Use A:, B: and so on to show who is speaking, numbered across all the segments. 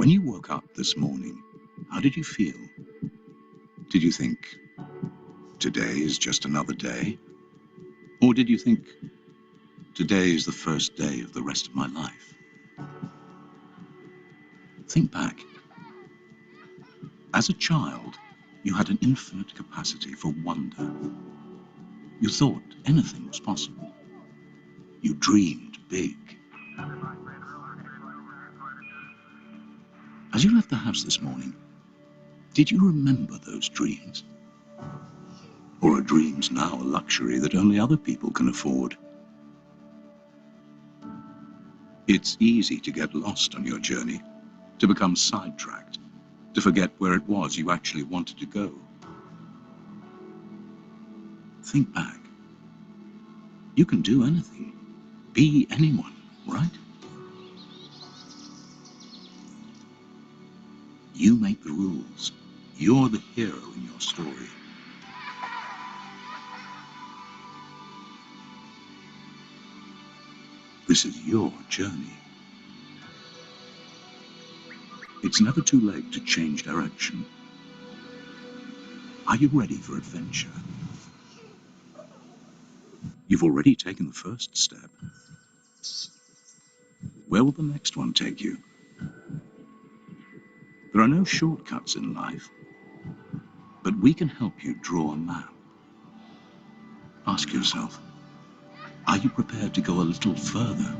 A: When you woke up this morning, how did you feel? Did you think, today is just another day? Or did you think, today is the first day of the rest of my life? Think back. As a child, you had an infinite capacity for wonder. You thought anything was possible. You dreamed big. As you left the house this morning, did you remember those dreams? Or are dreams now a luxury that only other people can afford? It's easy to get lost on your journey, to become sidetracked, to forget where it was you actually wanted to go. Think back. You can do anything, be anyone, right? You make the rules. You're the hero in your story. This is your journey. It's never too late to change direction. Are you ready for adventure? You've already taken the first step. Where will the next one take you? There are no shortcuts in life, but we can help you draw a map. Ask yourself, are you prepared to go a little further?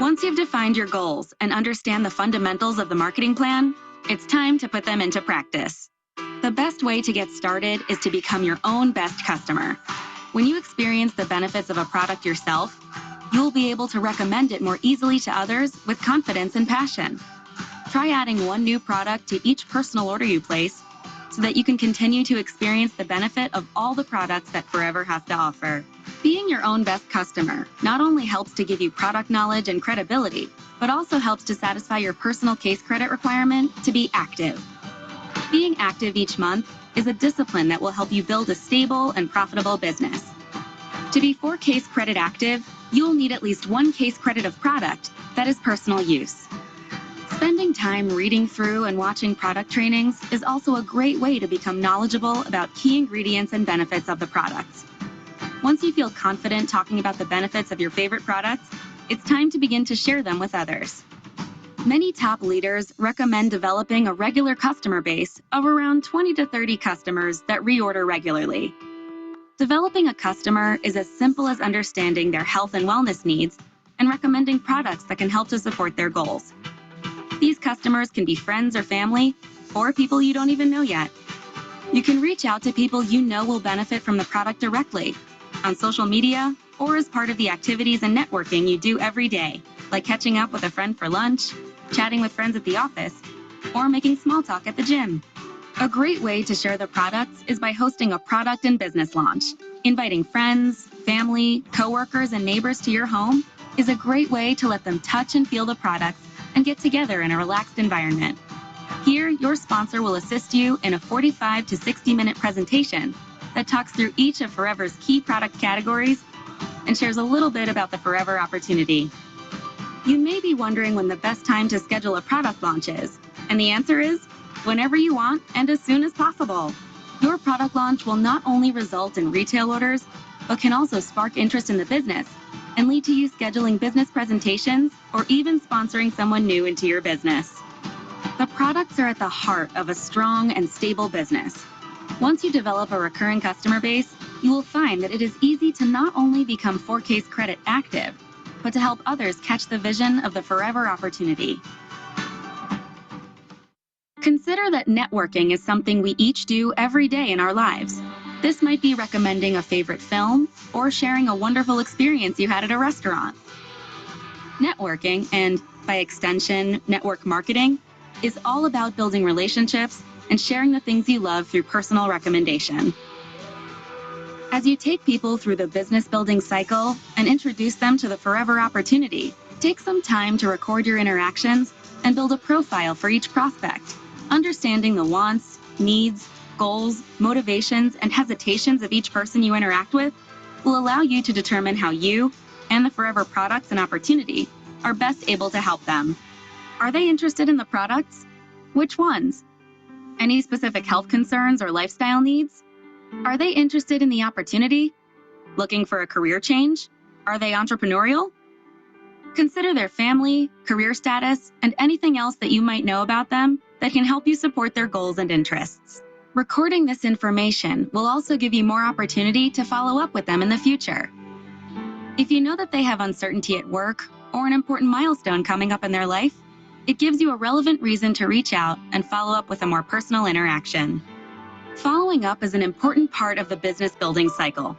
B: Once you've defined your goals and understand the fundamentals of the marketing plan, it's time to put them into practice. The best way to get started is to become your own best customer. When you experience the benefits of a product yourself, you'll be able to recommend it more easily to others with confidence and passion. Try adding one new product to each personal order you place so that you can continue to experience the benefit of all the products that Forever has to offer. Being your own best customer not only helps to give you product knowledge and credibility, but also helps to satisfy your personal case credit requirement to be active. Being active each month is a discipline that will help you build a stable and profitable business. To be 4 case credit active, you'll need at least 1 case credit of product that is personal use. Spending time reading through and watching product trainings is also a great way to become knowledgeable about key ingredients and benefits of the products. Once you feel confident talking about the benefits of your favorite products, it's time to begin to share them with others. Many top leaders recommend developing a regular customer base of around 20 to 30 customers that reorder regularly. Developing a customer is as simple as understanding their health and wellness needs and recommending products that can help to support their goals. These customers can be friends or family, or people you don't even know yet. You can reach out to people you know will benefit from the product directly, on social media, or as part of the activities and networking you do every day, like catching up with a friend for lunch, chatting with friends at the office, or making small talk at the gym. A great way to share the products is by hosting a product and business launch. Inviting friends, family, coworkers, and neighbors to your home is a great way to let them touch and feel the products and get together in a relaxed environment. Here, your sponsor will assist you in a 45 to 60-minute presentation that talks through each of Forever's key product categories and shares a little bit about the Forever opportunity. You may be wondering when the best time to schedule a product launch is, and the answer is whenever you want and as soon as possible. Your product launch will not only result in retail orders, but can also spark interest in the business and lead to you scheduling business presentations or even sponsoring someone new into your business. The products are at the heart of a strong and stable business. Once you develop a recurring customer base, you will find that it is easy to not only become 4 case credit active, but to help others catch the vision of the Forever opportunity. Consider that networking is something we each do every day in our lives. This might be recommending a favorite film or sharing a wonderful experience you had at a restaurant. Networking, and by extension, network marketing, is all about building relationships and sharing the things you love through personal recommendation. As you take people through the business building cycle and introduce them to the Forever opportunity, take some time to record your interactions and build a profile for each prospect, understanding the wants, needs, goals, motivations, and hesitations of each person you interact with will allow you to determine how you and the Forever products and opportunity are best able to help them. Are they interested in the products? Which ones? Any specific health concerns or lifestyle needs? Are they interested in the opportunity? Looking for a career change? Are they entrepreneurial? Consider their family, career status, and anything else that you might know about them that can help you support their goals and interests. Recording this information will also give you more opportunity to follow up with them in the future. If you know that they have uncertainty at work or an important milestone coming up in their life, it gives you a relevant reason to reach out and follow up with a more personal interaction. Following up is an important part of the business building cycle.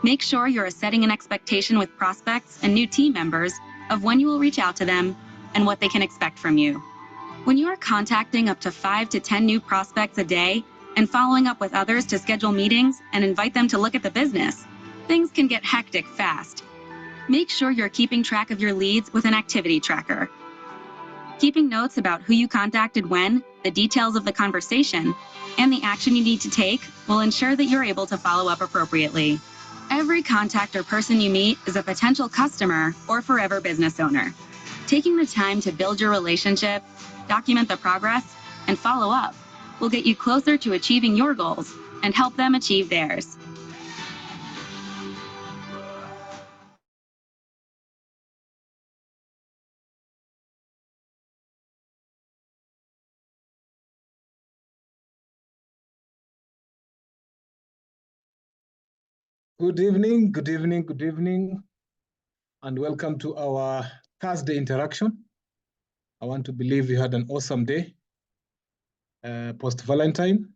B: Make sure you're setting an expectation with prospects and new team members of when you will reach out to them and what they can expect from you. When you are contacting up to 5 to 10 new prospects a day and following up with others to schedule meetings and invite them to look at the business, things can get hectic fast. Make sure you're keeping track of your leads with an activity tracker. Keeping notes about who you contacted when, the details of the conversation, and the action you need to take will ensure that you're able to follow up appropriately. Every contact or person you meet is a potential customer or forever business owner. Taking the time to build your relationship, document the progress, and follow up will get you closer to achieving your goals and help them achieve theirs.
C: Good evening, good evening, good evening, and welcome to our Thursday interaction. I want to believe you had an awesome day, post-Valentine.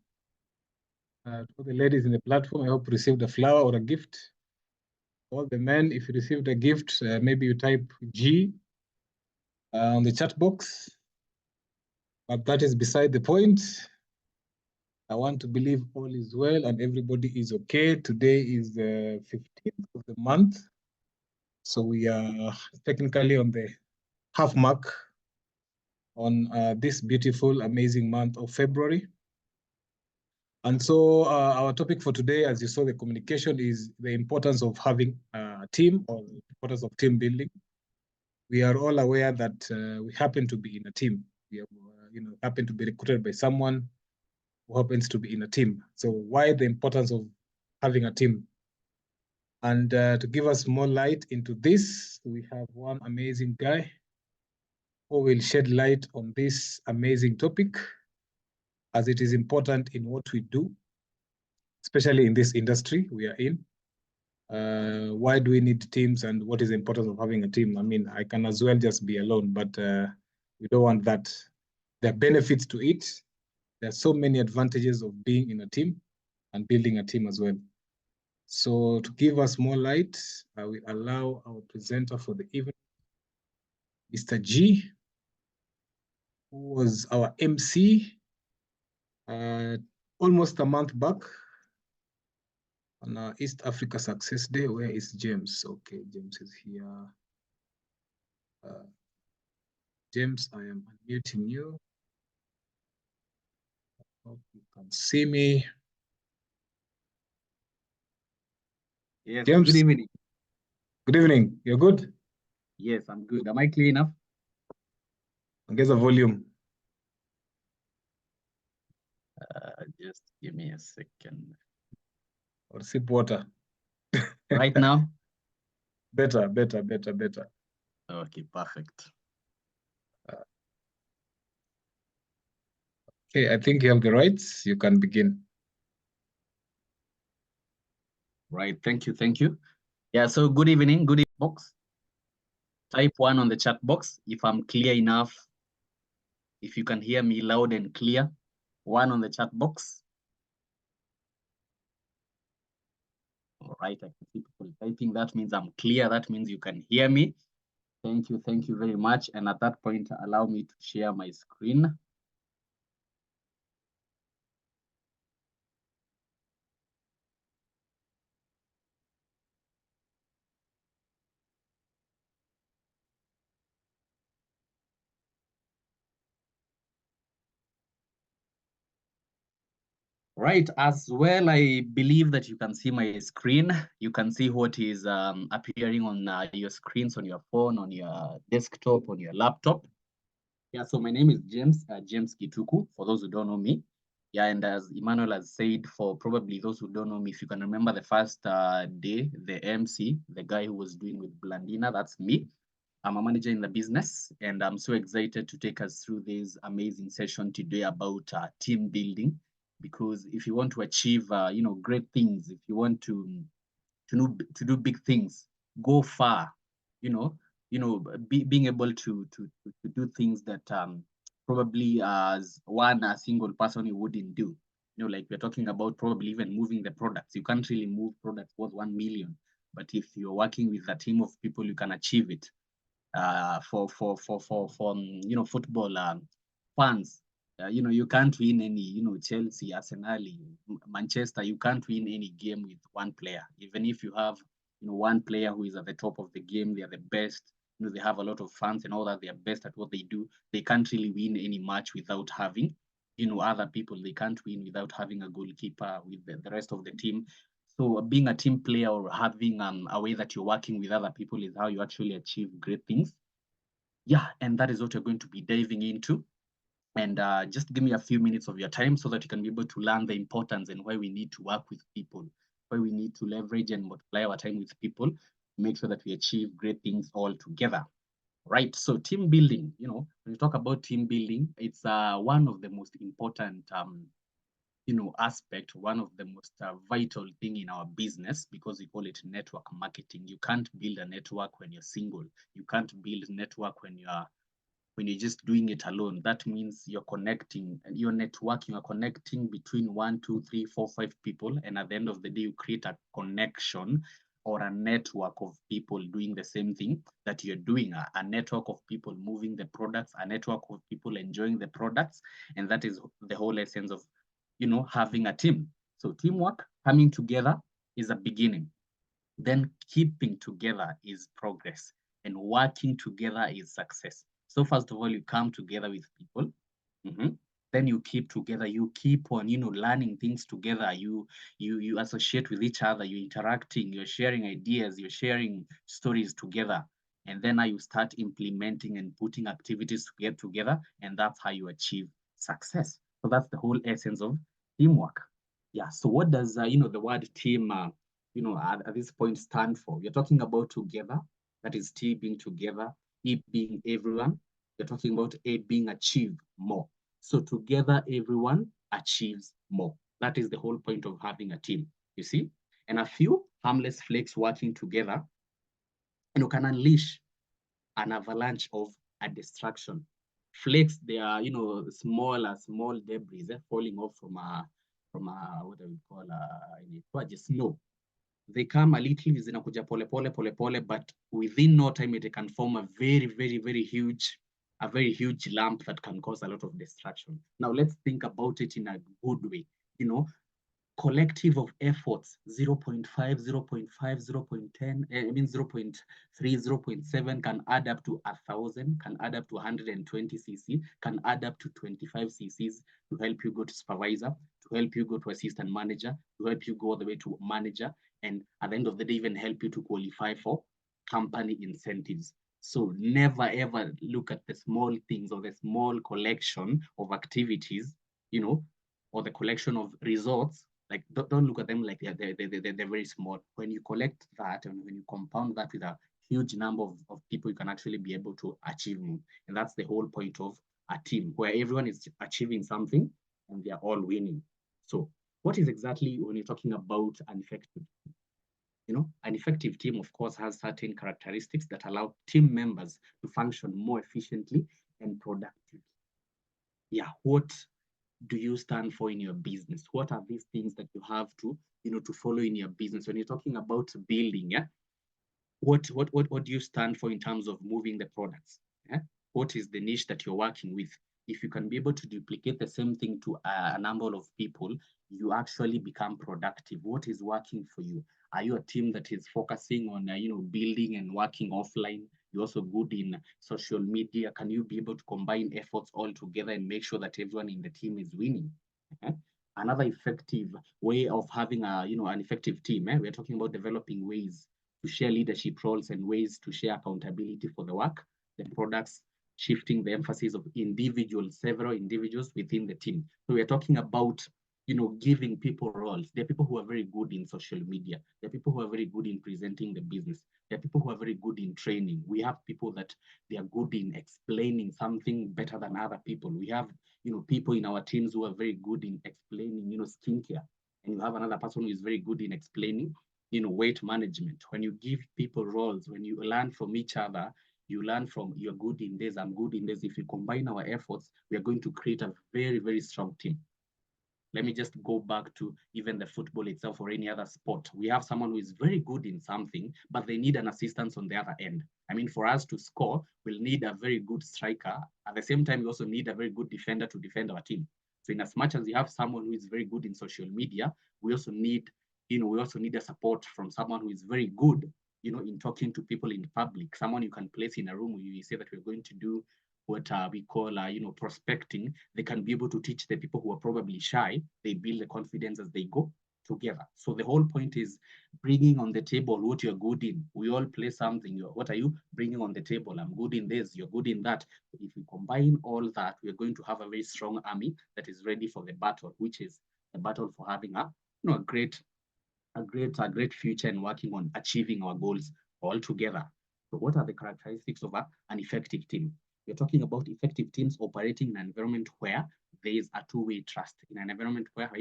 C: For the ladies in the platform, I hope you received a flower or a gift. All the men, if you received a gift, maybe you type G on the chat box, but that is beside the point. I want to believe all is well and everybody is okay. Today is the 15th of the month, so we are technically on the half mark on this beautiful, amazing month of February. And so our topic for today, as you saw the communication, is the importance of having a team or the importance of team building. We are all aware that we happen to be in a team. We have, happen to be recruited by someone who happens to be in a team. So why the importance of having a team? And to give us more light into this, we have one amazing guy who will shed light on this amazing topic, as it is important in what we do, especially in this industry we are in. Why do we need teams and what is the importance of having a team? I mean, I can as well just be alone, but we don't want that. There are benefits to it. There are so many advantages of being in a team and building a team as well. So to give us more light, I will allow our presenter for the evening, Mr. G, who was our MC almost a month back on our East Africa Success Day. Where is James? Okay, James is here. James, I am unmuting you. Hope you can see me.
D: Yes,
C: James.
D: good evening.
C: Good evening. You're good?
D: Yes, I'm good. Am I clear enough?
C: Get the volume.
D: Just give me a second.
C: Or sip water.
D: Right now?
C: Better.
D: Okay, perfect.
C: Okay, I think you have the rights. You can begin.
D: Right, thank you. Yeah, so good evening, good evening, box. Type 1 on the chat box if I'm clear enough. If you can hear me loud and clear. 1 on the chat box. All right, I can see people typing. That means I'm clear. That means you can hear me. Thank you very much. And at that point, allow me to share my screen. Right, as well, I believe that you can see my screen. You can see what is appearing on your screens, on your phone, on your desktop, on your laptop. Yeah, so my name is James Gituku, for those who don't know me. Yeah, and as Emmanuel has said, for probably those who don't know me, if you can remember the first day, the MC, the guy who was doing with Blandina, that's me. I'm a manager in the business, and I'm so excited to take us through this amazing session today about team building. Because if you want to achieve, great things, if you want to do big things, go far, you know, being able to do things that probably as a single person you wouldn't do. Like we're talking about probably even moving the products. You can't really move products worth 1 million, but if you're working with a team of people, you can achieve it. For football fans. You can't win any, Chelsea, Arsenal, Manchester. You can't win any game with one player. Even if you have, one player who is at the top of the game, they are the best. They have a lot of fans and all that. They are best at what they do. They can't really win any match without having, other people. They can't win without having a goalkeeper with the rest of the team. So being a team player or having a way that you're working with other people is how you actually achieve great things. Yeah, and that is what you're going to be diving into. And just give me a few minutes of your time so that you can be able to learn the importance and why we need to work with people, why we need to leverage and multiply our time with people, make sure that we achieve great things all together. Right. So team building, when you talk about team building, it's one of the most important aspect, one of the most vital thing in our business, because we call it network marketing. You can't build a network when you're single. You can't build a network when you're just doing it alone. That means you're connecting and you're networking, you're connecting between 1, 2, 3, 4, 5 people. And at the end of the day, you create a connection or a network of people doing the same thing that you're doing, a network of people moving the products, a network of people enjoying the products. And that is the whole essence of, having a team. So teamwork, coming together is a beginning. Then keeping together is progress, and working together is success. So first of all, you come together with people. Then you keep together. You keep on, learning things together. You associate with each other. You're interacting. You're sharing ideas. You're sharing stories together. And then now you start implementing and putting activities to get together, and that's how you achieve success. So that's the whole essence of teamwork. Yeah. So what does the word team at this point stand for? You're talking about together, that is T being together, E being everyone. You're talking about A being achieve more. So together, everyone achieves more. That is the whole point of having a team, you see? And a few harmless flakes working together, can unleash an avalanche of a destruction. Flakes, they are, small debris falling off from what do we call, just snow. They come a little, zinakuja pole pole, but within no time it can form a very, very, very huge lump that can cause a lot of destruction. Now let's think about it in a good way. Collective of efforts, 0.5, 0.5, 0.10, 0.3, 0.7 can add up to 1,000, can add up to 120 cc, can add up to 25 cc's to help you go to supervisor, to help you go to assistant manager, to help you go all the way to manager, and at the end of the day, even help you to qualify for company incentives. So never ever look at the small things or the small collection of activities, or the collection of results. Like don't look at them like they're very small. When you collect that and when you compound that with a huge number of people, you can actually be able to achieve more. And that's the whole point of a team, where everyone is achieving something and they're all winning. So what is exactly when you're talking about an effective? An effective team, of course, has certain characteristics that allow team members to function more efficiently and productively. Yeah, what do you stand for in your business? What are these things that you have to, to follow in your business? When you're talking about building, yeah, what do you stand for in terms of moving the products? Yeah? What is the niche that you're working with? If you can be able to duplicate the same thing to a number of people, you actually become productive. What is working for you? Are you a team that is focusing on, building and working offline? You're also good in social media. Can you be able to combine efforts all together and make sure that everyone in the team is winning? Another effective way of having an effective team. We're talking about developing ways to share leadership roles and ways to share accountability for the work, the products, shifting the emphasis of several individuals within the team. So we're talking about giving people roles. There are people who are very good in social media. There are people who are very good in presenting the business. There are people who are very good in training. We have people that they are good in explaining something better than other people. We have people in our teams who are very good in explaining, skincare. And you have another person who is very good in explaining, weight management. When you give people roles, when you learn from each other, you learn from you're good in this, I'm good in this. If you combine our efforts, we are going to create a very, very strong team. Let me just go back to even the football itself or any other sport. We have someone who is very good in something, but they need an assistance on the other end. I mean, for us to score, we'll need a very good striker. At the same time, we also need a very good defender to defend our team. So in as much as you have someone who is very good in social media, we also need a support from someone who is very good, in talking to people in public, someone you can place in a room where you say that we're going to do what we call, prospecting. They can be able to teach the people who are probably shy. They build the confidence as they go together. So the whole point is bringing on the table what you're good in. We all play something. What are you bringing on the table? I'm good in this, you're good in that. If we combine all that, we're going to have a very strong army that is ready for the battle, which is the battle for having a great future and working on achieving our goals all together. So what are the characteristics of an effective team? We're talking about effective teams operating in an environment where there is a two-way trust, in an environment where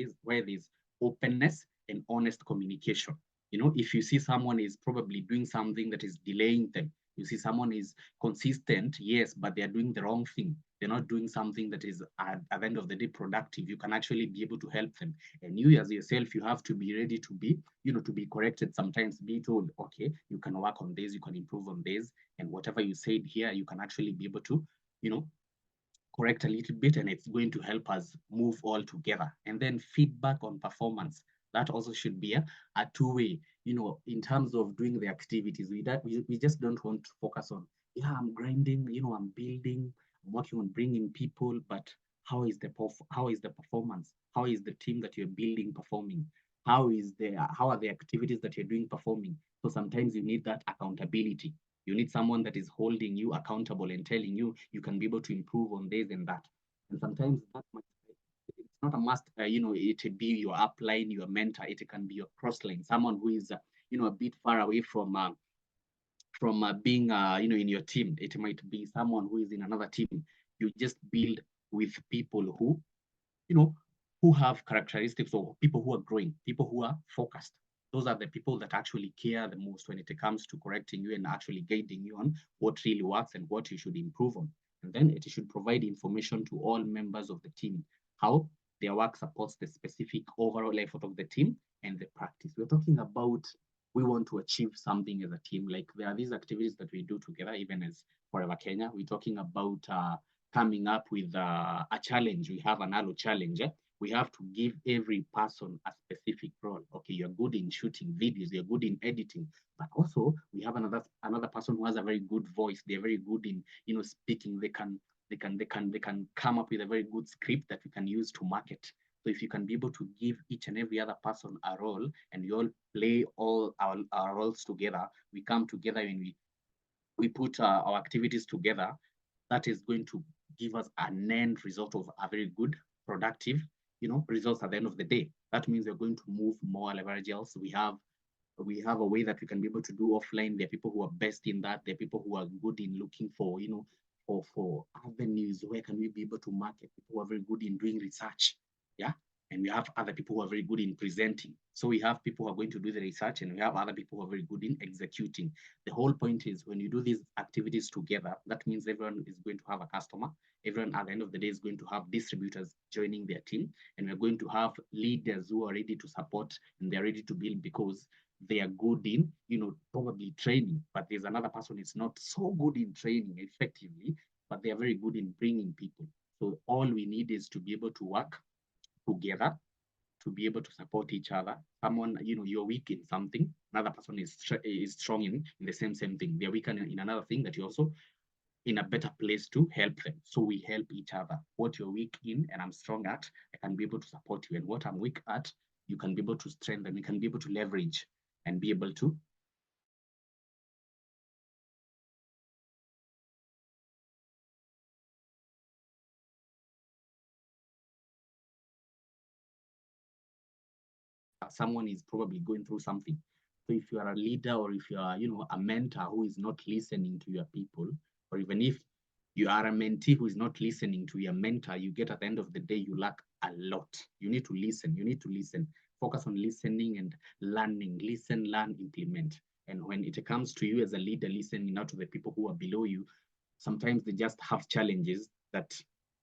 D: there's openness and honest communication. If you see someone is probably doing something that is delaying them, you see someone is consistent, yes, but they're doing the wrong thing. They're not doing something that is at the end of the day productive. You can actually be able to help them. And you as yourself, you have to be ready to be, to be corrected sometimes, be told, okay, you can work on this, you can improve on this. And whatever you said here, you can actually be able to, correct a little bit, and it's going to help us move all together. And then feedback on performance. That also should be a two-way, in terms of doing the activities. We just don't want to focus on, I'm grinding, I'm building, I'm working on bringing people, but how is the performance? How is the team that you're building performing? How are the activities that you're doing performing? So sometimes you need that accountability. You need someone that is holding you accountable and telling you you can be able to improve on this and that. And sometimes it's not a must, it be your upline, your mentor. It can be your crossline, someone who is, a bit far away from being, in your team. It might be someone who is in another team. You just build with people who have characteristics of people who are growing, people who are focused. Those are the people that actually care the most when it comes to correcting you and actually guiding you on what really works and what you should improve on. And then it should provide information to all members of the team, how their work supports the specific overall effort of the team and the practice. We're talking about, we want to achieve something as a team. Like there are these activities that we do together, even as Forever Kenya. We're talking about coming up with a challenge. We have an ALO challenge. We have to give every person a specific role. Okay, you're good in shooting videos, you're good in editing, but also we have another person who has a very good voice. They're very good in speaking. They can come up with a very good script that we can use to market. So if you can be able to give each and every other person a role, and you all play all our roles together, we come together and we put our activities together, that is going to give us an end result of a very good, productive, results at the end of the day. That means we're going to move more leverages. We have a way that we can be able to do offline. There are people who are best in that. There are people who are good in looking for, for avenues. Where can we be able to market? People who are very good in doing research. Yeah. And we have other people who are very good in presenting. So we have people who are going to do the research, and we have other people who are very good in executing. The whole point is when you do these activities together, that means everyone is going to have a customer. Everyone at the end of the day is going to have distributors joining their team, and we're going to have leaders who are ready to support and they're ready to build because they are good in, probably training, but there's another person who's not so good in training effectively, but they are very good in bringing people. So all we need is to be able to work together, to be able to support each other. Someone, you're weak in something, another person is strong in the same thing. They're weak in another thing that you also in a better place to help them. So we help each other. What you're weak in and I'm strong at, I can be able to support you. And what I'm weak at, you can be able to strengthen, you can be able to leverage and be able to someone is probably going through something. So if you are a leader or if you are, a mentor who is not listening to your people, or even if you are a mentee who is not listening to your mentor, you get at the end of the day, you lack a lot. You need to listen. You need to listen. Focus on listening and learning. Listen, learn, implement. And when it comes to you as a leader, listening out to the people who are below you, sometimes they just have challenges that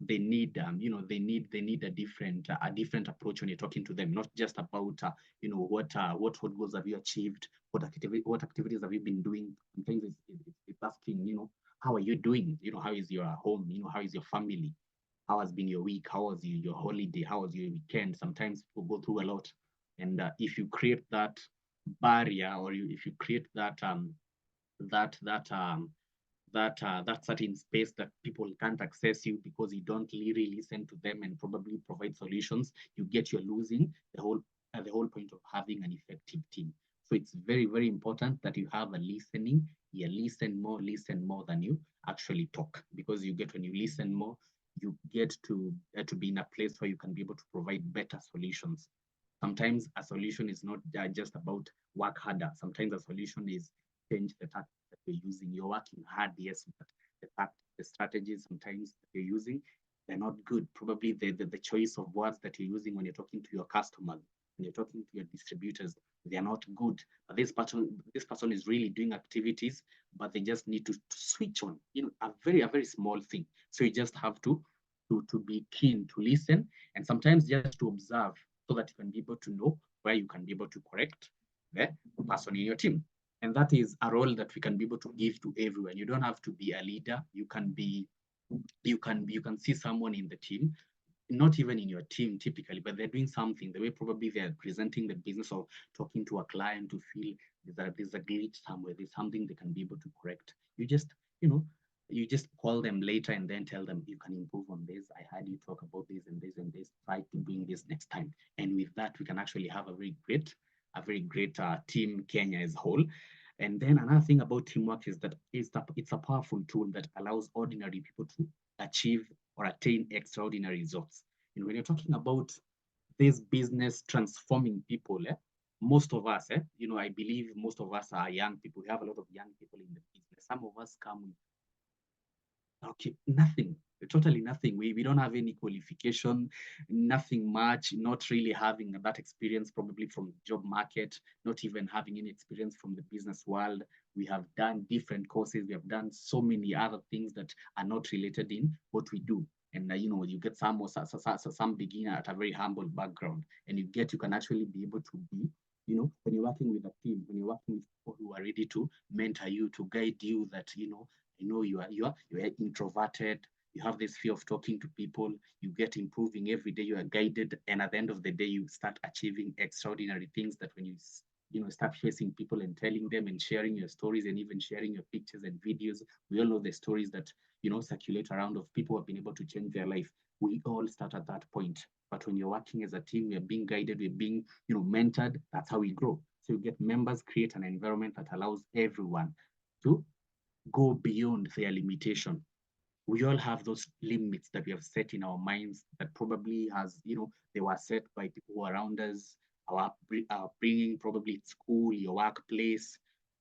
D: they need they need a different approach when you're talking to them, not just about what goals have you achieved, what activities have you been doing. Sometimes it's asking, how are you doing, how is your home, how is your family, how has been your week, how was your holiday, how was your weekend. Sometimes people go through a lot, and if you create that barrier, or if you create that that that that certain space that people can't access you because you don't really listen to them and probably provide solutions, you're losing the whole point of having an effective team. So it's very, very important that you have a listening. You listen more than you actually talk, because you get, when you listen more, you get to be in a place where you can be able to provide better solutions. Sometimes a solution is not just about work harder. Sometimes a solution is change the tactics that you're using. You're working hard, yes, but the strategies sometimes that you're using, they're not good. Probably the choice of words that you're using when you're talking to your customers, when you're talking to your distributors, they are not good. But this person is really doing activities, but they just need to switch on, a very small thing. So you just have to be keen to listen, and sometimes just to observe, so that you can be able to know where you can be able to correct the person in your team. And that is a role that we can be able to give to everyone. You don't have to be a leader. You can see someone in the team, not even in your team typically, but they're doing something, the way probably they're presenting the business or talking to a client, to feel that there's a glitch somewhere, there's something they can be able to correct. You just call them later and then tell them, you can improve on this. I heard you talk about this and this and this. Try to bring this next time. And with that, we can actually have a very great team, Kenya as a whole. And then another thing about teamwork is that it's a powerful tool that allows ordinary people to achieve or attain extraordinary results. And when you're talking about this business transforming people, most of us, I believe most of us are young people. We have a lot of young people in the business. Some of us come with nothing, totally nothing. We don't have any qualification, nothing much, not really having that experience probably from the job market, not even having any experience from the business world. We have done different courses. We have done so many other things that are not related in what we do. And you get some beginner at a very humble background, and you can actually be able to be, when you're working with a team, when you're working with people who are ready to mentor you, to guide you, that you are introverted, you have this fear of talking to people, you get improving every day, you are guided, and at the end of the day, you start achieving extraordinary things, that when you start facing people and telling them and sharing your stories and even sharing your pictures and videos. We all know the stories that circulate around of people who have been able to change their life. We all start at that point. But when you're working as a team, we're being guided, we're being mentored. That's how we grow. So you get members, create an environment that allows everyone to go beyond their limitation. We all have those limits that we have set in our minds that probably they were set by people around us, our upbringing, probably at school, your workplace.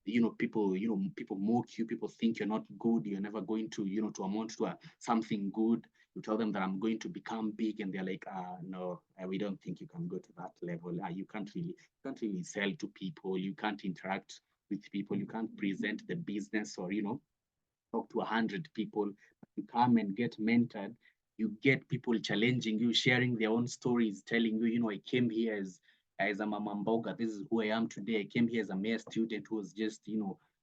D: People mock you, people think you're not good, you're never going to to amount to something good. You tell them that I'm going to become big, and they're like, no, we don't think you can go to that level. You can't really sell to people, you can't interact with people, you can't present the business, or talk to 100 people. You come and get mentored, you get people challenging you, sharing their own stories, telling you, I came here as a mama mboga, this is who I am today. I came here as a mere student who was just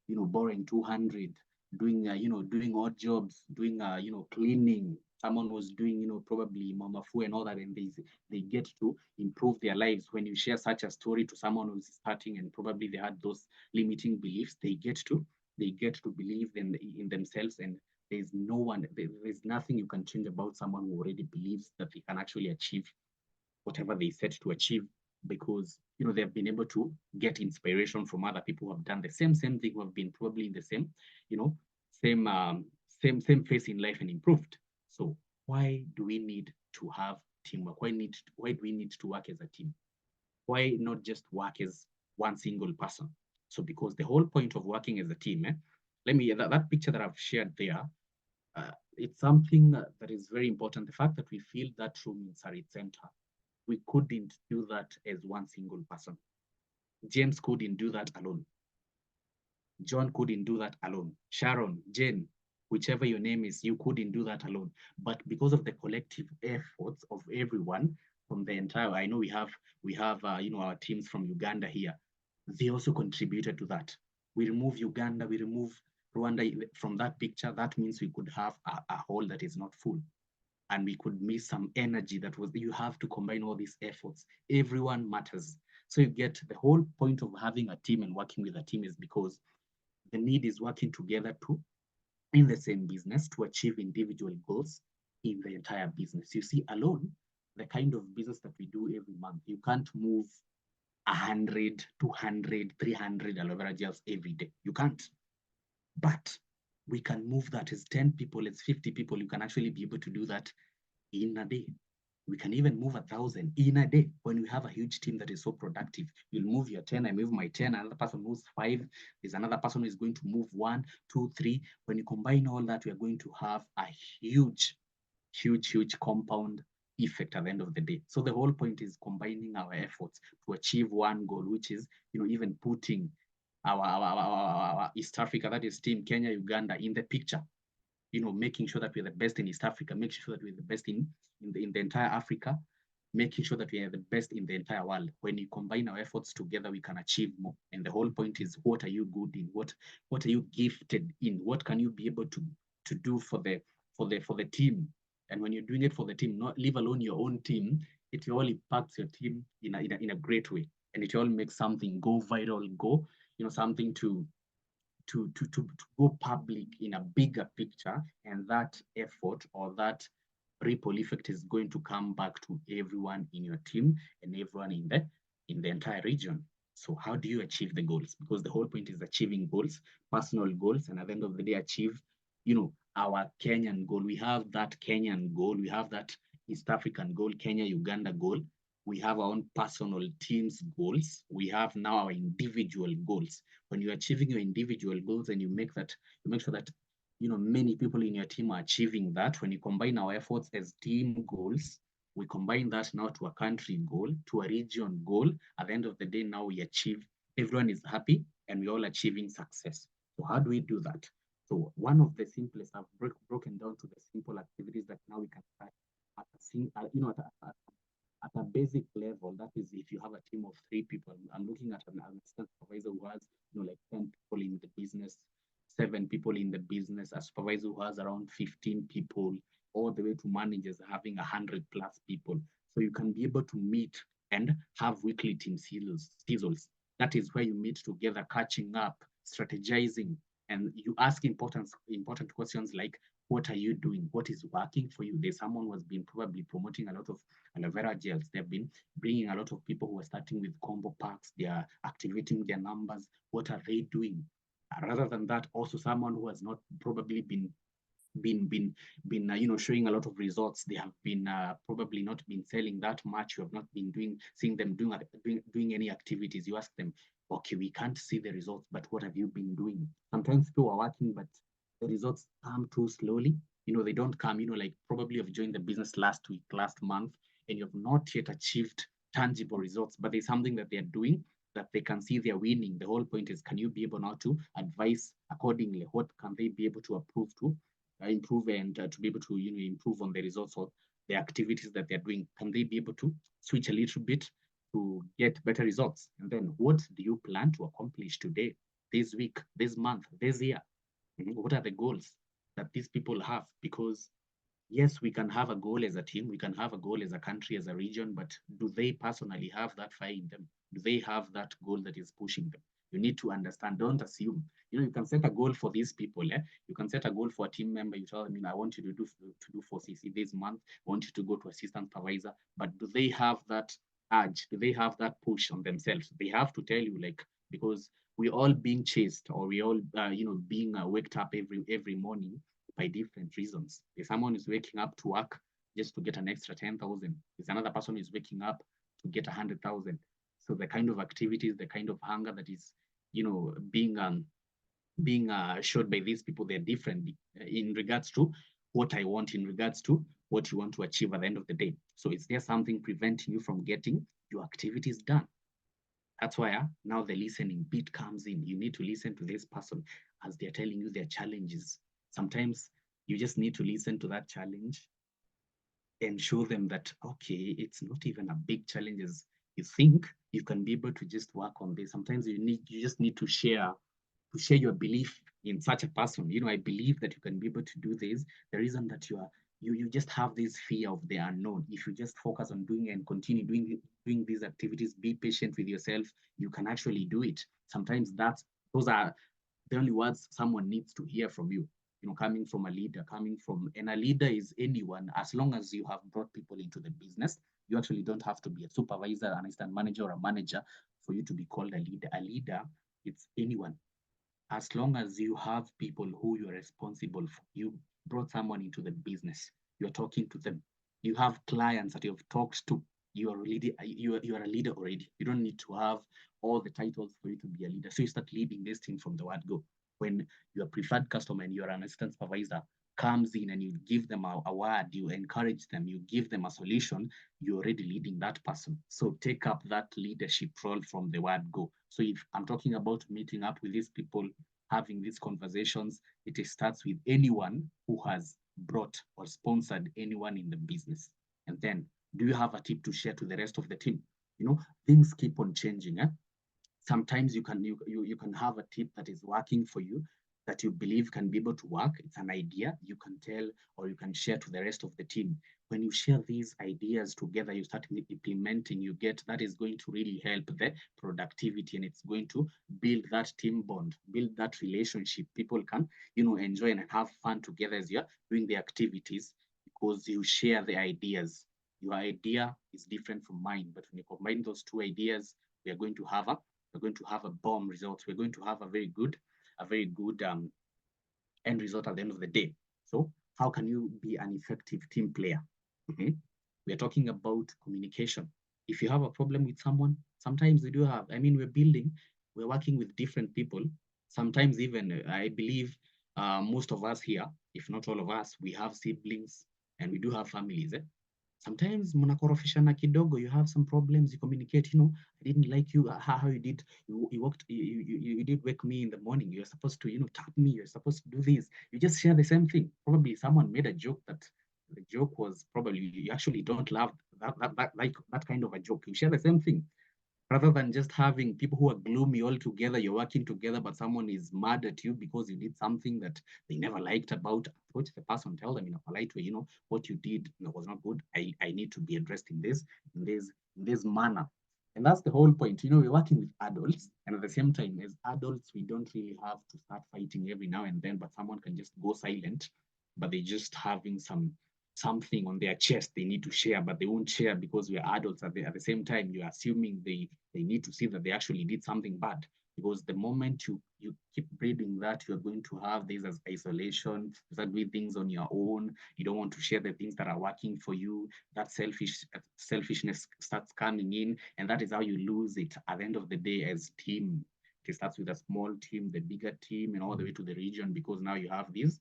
D: borrowing 200, doing doing odd jobs, doing cleaning. Someone was doing probably mama fu and all that, and they get to improve their lives. When you share such a story to someone who's starting and probably they had those limiting beliefs, they get to believe in themselves, and There's no one, there's nothing you can change about someone who already believes that they can actually achieve whatever they set to achieve, because they've been able to get inspiration from other people who have done the same thing, who have been probably in the same, same phase in life and improved. So why do we need to have teamwork? Why do we need to work as a team? Why not just work as one single person? So because the whole point of working as a team, that picture that I've shared there, it's something that is very important. The fact that we feel that room in Sarit Center, we couldn't do that as one single person. James couldn't do that alone. John couldn't do that alone. Sharon, Jane, whichever your name is, you couldn't do that alone. But because of the collective efforts of everyone from the entire, I know we have our teams from Uganda here. They also contributed to that. We remove Uganda, we remove Rwanda from that picture. That means we could have a hole that is not full. And we could miss some energy that was, you have to combine all these efforts. Everyone matters. So you get the whole point of having a team and working with a team is because the need is working together in the same business to achieve individual goals in the entire business. You see, alone, the kind of business that we do every month, you can't move 100, 200, 300 aloe vera gels every day. You can't. But we can move that as 10 people, as 50 people. You can actually be able to do that in a day. We can even move 1,000 in a day. When we have a huge team that is so productive, you'll move your 10, I move my 10, another person moves 5, there's another person who is going to move 1, 2, 3. When you combine all that, we are going to have a huge compound effect at the end of the day. So the whole point is combining our efforts to achieve one goal, which is, even putting our East Africa, that is Team Kenya, Uganda, in the picture. Making sure that we're the best in East Africa, making sure that we're the best in the entire Africa, making sure that we are the best in the entire world. When you combine our efforts together, we can achieve more. And the whole point is, what are you good in? What are you gifted in? What can you be able to do for the team? And when you're doing it for the team, not leave alone your own team, it all impacts your team in a great way, and it all makes something go viral, go something to go public in a bigger picture, and that effort or that ripple effect is going to come back to everyone in your team and everyone in the entire region. So how do you achieve the goals? Because the whole point is achieving goals, personal goals, and at the end of the day, achieve, our Kenyan goal. We have that Kenyan goal. We have that East African goal, Kenya, Uganda goal. We have our own personal teams goals. We have now our individual goals. When you're achieving your individual goals and you make sure that many people in your team are achieving that, when you combine our efforts as team goals, we combine that now to a country goal, to a region goal. At the end of the day, now we achieve, everyone is happy and we're all achieving success. So how do we do that? So one of the simplest, I've broken down to the simple activities that now we can start at a basic level. That is, if you have a team of 3 people, I'm looking at an assistant supervisor who has like 10 people in the business, 7 people in the business, a supervisor who has around 15 people, all the way to managers having 100 plus people. So you can be able to meet and have weekly team sizzles. That is where you meet together, catching up, strategizing, and you ask important questions like, what are you doing? What is working for you? There's someone who has been probably promoting a lot of aloe vera gels. They've been bringing a lot of people who are starting with combo packs. They are activating their numbers. What are they doing? Rather than that, also someone who has not probably been showing a lot of results. They have been probably not been selling that much. You have not been seeing them doing any activities. You ask them, okay, we can't see the results, but what have you been doing? Sometimes people are working, but the results come too slowly. They don't come, like probably you've joined the business last week, last month, and you've not yet achieved tangible results, but there's something that they're doing that they can see they're winning. The whole point is, can you be able now to advise accordingly? What can they be able to improve and to be able to improve on the results of the activities that they're doing? Can they be able to switch a little bit to get better results? And then what do you plan to accomplish today, this week, this month, this year? What are the goals that these people have? Because yes, we can have a goal as a team, we can have a goal as a country, as a region, but do they personally have that fire in them? Do they have that goal that is pushing them? You need to understand, don't assume. You can set a goal for these people. You can set a goal for a team member. You tell them, I want you to do 4CC this month. I want you to go to assistant supervisor. But do they have that urge? Do they have that push on themselves? They have to tell you, like, because we're all being chased, or we all, being waked up every morning by different reasons. If someone is waking up to work just to get an extra 10,000, if another person is waking up to get 100,000. So the kind of activities, the kind of hunger that is, being showed by these people, they're different in regards to what I want, in regards to what you want to achieve at the end of the day. So is there something preventing you from getting your activities done? That's why now the listening bit comes in. You need to listen to this person as they're telling you their challenges. Sometimes you just need to listen to that challenge and show them that, okay, it's not even a big challenge as you think. You can be able to just work on this. Sometimes you just need to share your belief in such a person. I believe that you can be able to do this. The reason that you just have this fear of the unknown. If you just focus on doing and continue doing these activities, be patient with yourself, you can actually do it. Sometimes those are the only words someone needs to hear from you. Coming from a leader, and a leader is anyone, as long as you have brought people into the business. You actually don't have to be a supervisor, an assistant manager, or a manager for you to be called a leader. A leader, it's anyone. As long as you have people who you're responsible for, you brought someone into the business, you're talking to them, you have clients that you've talked to, you are a leader already. You don't need to have all the titles for you to be a leader. So you start leading this thing from the word go. When your preferred customer and you're an assistant supervisor comes in and you give them a word, you encourage them, you give them a solution, you're already leading that person. So take up that leadership role from the word go. So if I'm talking about meeting up with these people, having these conversations, it starts with anyone who has brought or sponsored anyone in the business. And then, do you have a tip to share to the rest of the team? Things keep on changing. Sometimes you can have a tip that is working for you, that you believe can be able to work. It's an idea you can tell or you can share to the rest of the team. When you share these ideas together, you start implementing, that is going to really help the productivity, and it's going to build that team bond, build that relationship. People can, enjoy and have fun together as you're doing the activities, because you share the ideas. Your idea is different from mine, but when you combine those two ideas, we are going to have a bomb result. We're going to have a very good end result at the end of the day. So how can you be an effective team player? We're talking about communication. If you have a problem with someone, sometimes we do have, we're working with different people. Sometimes even, I believe most of us here, if not all of us, we have siblings and we do have families. Sometimes mnakorofishana kidogo, you have some problems, you communicate, I didn't like you, how you did, you did wake me in the morning, you're supposed to, tap me, you're supposed to do this. You just share the same thing. Probably someone made a joke that the joke was probably, you actually don't love that kind of a joke. You share the same thing. Rather than just having people who are gloomy all together, you're working together, but someone is mad at you because you did something that they never liked about. Approach the person, tell them in a polite way, what you did was not good. I need to be addressed in this manner. And that's the whole point. We're working with adults, and at the same time, as adults, we don't really have to start fighting every now and then, but someone can just go silent, but they're just having something on their chest they need to share, but they won't share because we're adults. At the same time, you're assuming they need to see that they actually did something bad, because the moment you keep breeding that, you're going to have this as isolation. You start doing things on your own. You don't want to share the things that are working for you. That selfishness starts coming in, and that is how you lose it at the end of the day as team. It starts with a small team, the bigger team, and all the way to the region, because now you have these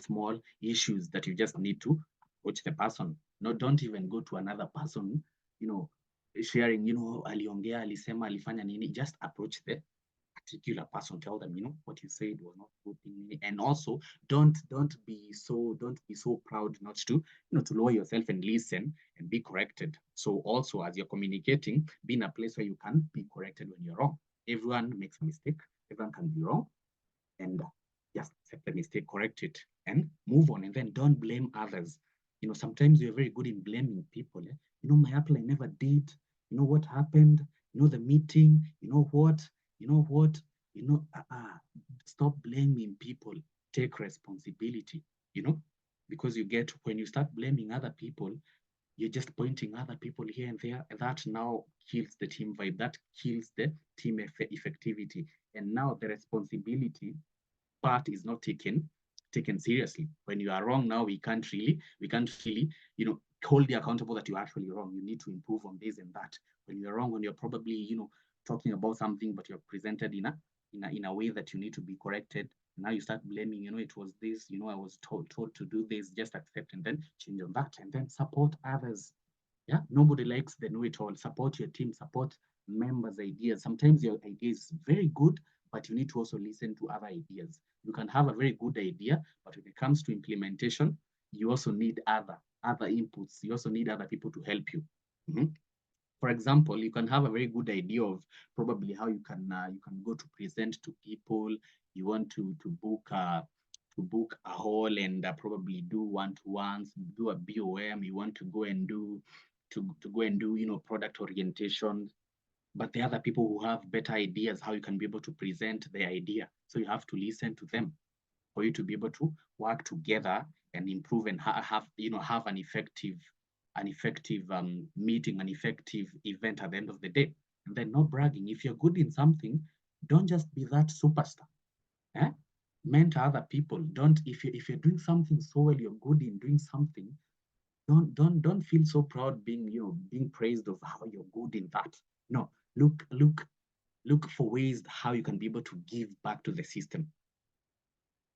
D: small issues that you just need to approach the person. No, don't even go to another person, sharing, aliongea, alisema, alifanya nini. Just approach the particular person, tell them, what you said was not good thing. And also don't be so proud not to, to lower yourself and listen and be corrected. So also, as you're communicating, be in a place where you can be corrected when you're wrong. Everyone makes a mistake, everyone can be wrong, and just accept the mistake, correct it, and move on. And then don't blame others. Sometimes you're very good in blaming people. My apply never did. What happened? The meeting, what? You know what? Stop blaming people. Take responsibility, because when you start blaming other people, you're just pointing other people here and there. And that now kills the team vibe. That kills the team effectivity. And now the responsibility part is not taken seriously. When you are wrong now, we can't really, hold you accountable that you're actually wrong. You need to improve on this and that. When you're wrong, when you're probably, talking about something, but you're presented in a way that you need to be corrected. Now you start blaming, it was this, I was told to do this, just accept and then change on that and then support others. Yeah, nobody likes the know-it-all. Support your team, support members' ideas. Sometimes your idea is very good, but you need to also listen to other ideas. You can have a very good idea, but when it comes to implementation, you also need other inputs. You also need other people to help you. Mm-hmm. For example, you can have a very good idea of probably how you can go to present to people. You want to book a hall and probably do one-to-ones, do a BOM. You want to go and do product orientation. But the other people who have better ideas how you can be able to present the idea. So you have to listen to them for you to be able to work together and improve and have an effective meeting, an effective event at the end of the day. And then no bragging. If you're good in something, don't just be that superstar. Eh? Mentor other people. Don't if you're doing something so well, you're good in doing something. Don't feel so proud being praised of how you're good in that. No, look for ways how you can be able to give back to the system.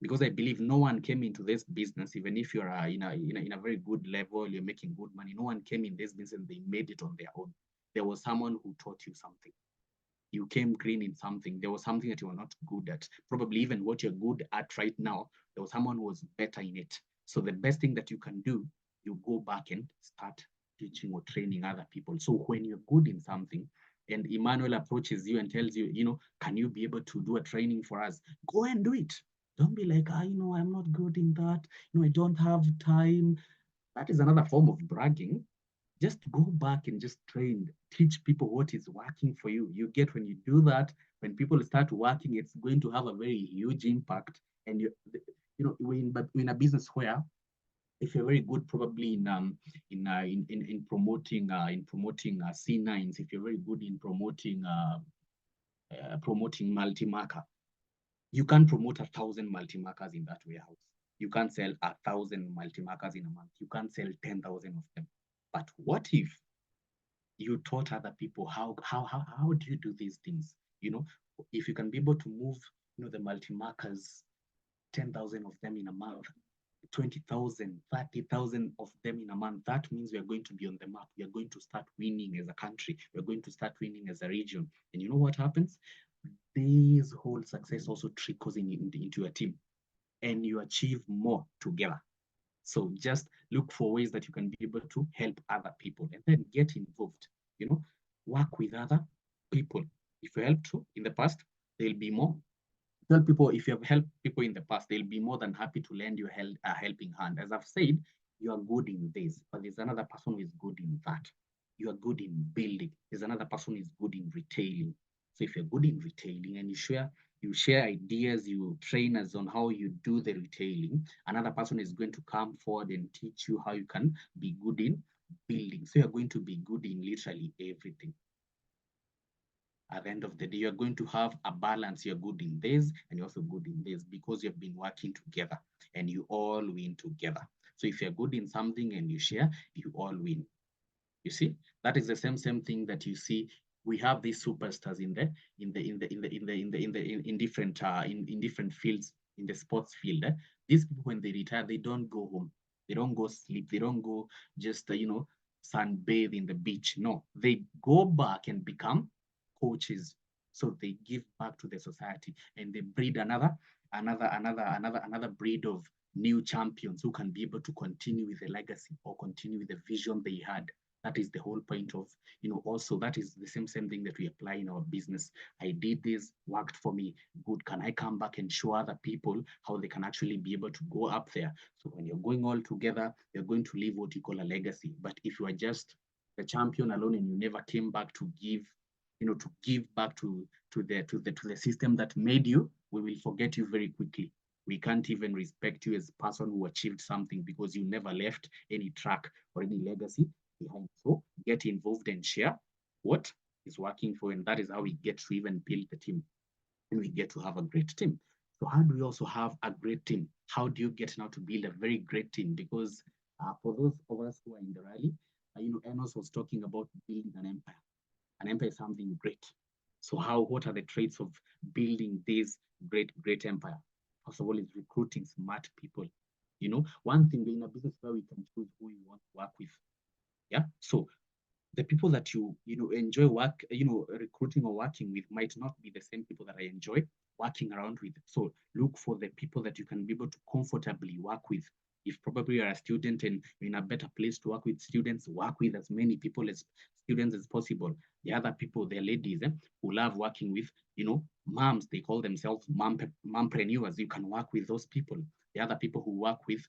D: Because I believe no one came into this business, even if you're in a very good level, you're making good money. No one came in this business and they made it on their own. There was someone who taught you something. You came green in something. There was something that you were not good at. Probably even what you're good at right now, there was someone who was better in it. So the best thing that you can do, you go back and start teaching or training other people. So when you're good in something, and Emmanuel approaches you and tells you, can you be able to do a training for us? Go and do it. Don't be like, I'm not good in that. I don't have time. That is another form of bragging. Just go back and just train, teach people what is working for you. You get when you do that, when people start working, it's going to have a very huge impact. And in a business where if you're very good, probably in promoting C9s, if you're very good in promoting multi-marker, you can't promote 1,000 multi-markers in that warehouse. You can't sell 1,000 multi-markers in a month. You can't sell 10,000 of them. But what if you taught other people how do you do these things? If you can be able to move, the multi-markers, 10,000 of them in a month, 20,000, 30,000 of them in a month, that means we are going to be on the map. We are going to start winning as a country. We're going to start winning as a region. And you know what happens? This whole success also trickles into your team and you achieve more together. So just look for ways that you can be able to help other people and then get involved, work with other people. If you helped in the past, there'll be more. Tell people if you have helped people in the past, they'll be more than happy to lend you a helping hand. As I've said, you are good in this, but there's another person who is good in that. You are good in building. There's another person who is good in retailing. So if you're good in retailing and you share ideas, you train us on how you do the retailing, another person is going to come forward and teach you how you can be good in building. So you're going to be good in literally everything. At the end of the day, you're going to have a balance. You're good in this and you're also good in this because you've been working together and you all win together. So if you're good in something and you share, you all win. You see, that is the same thing that you see. We have these superstars in different fields in the sports field. These people, when they retire, they don't go home. They don't go sleep. They don't go just sunbathe in the beach. No, they go back and become coaches. So they give back to the society and they breed another breed of new champions who can be able to continue with the legacy or continue with the vision they had. That is the whole point of, also that is the same thing that we apply in our business. I did this, worked for me, good. Can I come back and show other people how they can actually be able to go up there? So when you're going all together, you're going to leave what you call a legacy. But if you are just the champion alone and you never came back to give to give back to the system that made you, we will forget you very quickly. We can't even respect you as a person who achieved something because you never left any track or any legacy behind. So get involved and share what is working for you, and that is how we get to even build the team, and we get to have a great team. So how do we also have a great team? How do you get now to build a very great team? Because for those of us who are in the rally, Enos was talking about building an empire. An empire is something great. So what are the traits of building this great empire? First of all, is recruiting smart people. One thing in a business where we can choose who you want to work with. Yeah. So the people that you enjoy recruiting or working with might not be the same people that I enjoy working around with. So look for the people that you can be able to comfortably work with. If probably you're a student and you're in a better place to work with students, work with as many people as students as possible. The other people, they're ladies who love working with, moms. They call themselves mompreneurs. You can work with those people. The other people who work with,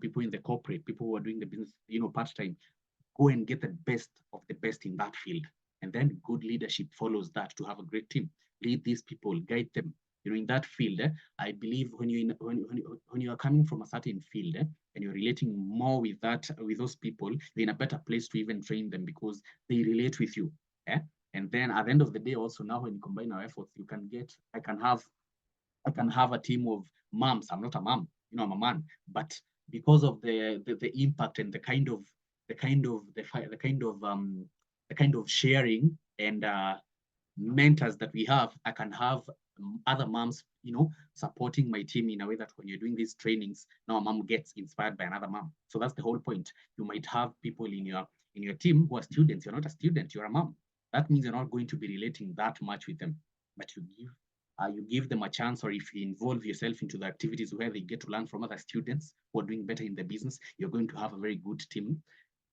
D: people in the corporate, people who are doing the business, part-time. Go and get the best of the best in that field. And then good leadership follows that to have a great team. Lead these people, guide them. In that field, I believe when you are coming from a certain field and you're relating more with those people, you're in a better place to even train them because they relate with you. And then at the end of the day, also now when you combine our efforts, I can have a team of moms. I'm not a mom, I'm a man, but because of the impact and the kind of sharing and mentors that we have, I can have other moms, supporting my team in a way that when you're doing these trainings, now a mom gets inspired by another mom. So that's the whole point. You might have people in your team who are students. You're not a student, you're a mom. That means you're not going to be relating that much with them, but you give them a chance, or if you involve yourself into the activities where they get to learn from other students who are doing better in the business, you're going to have a very good team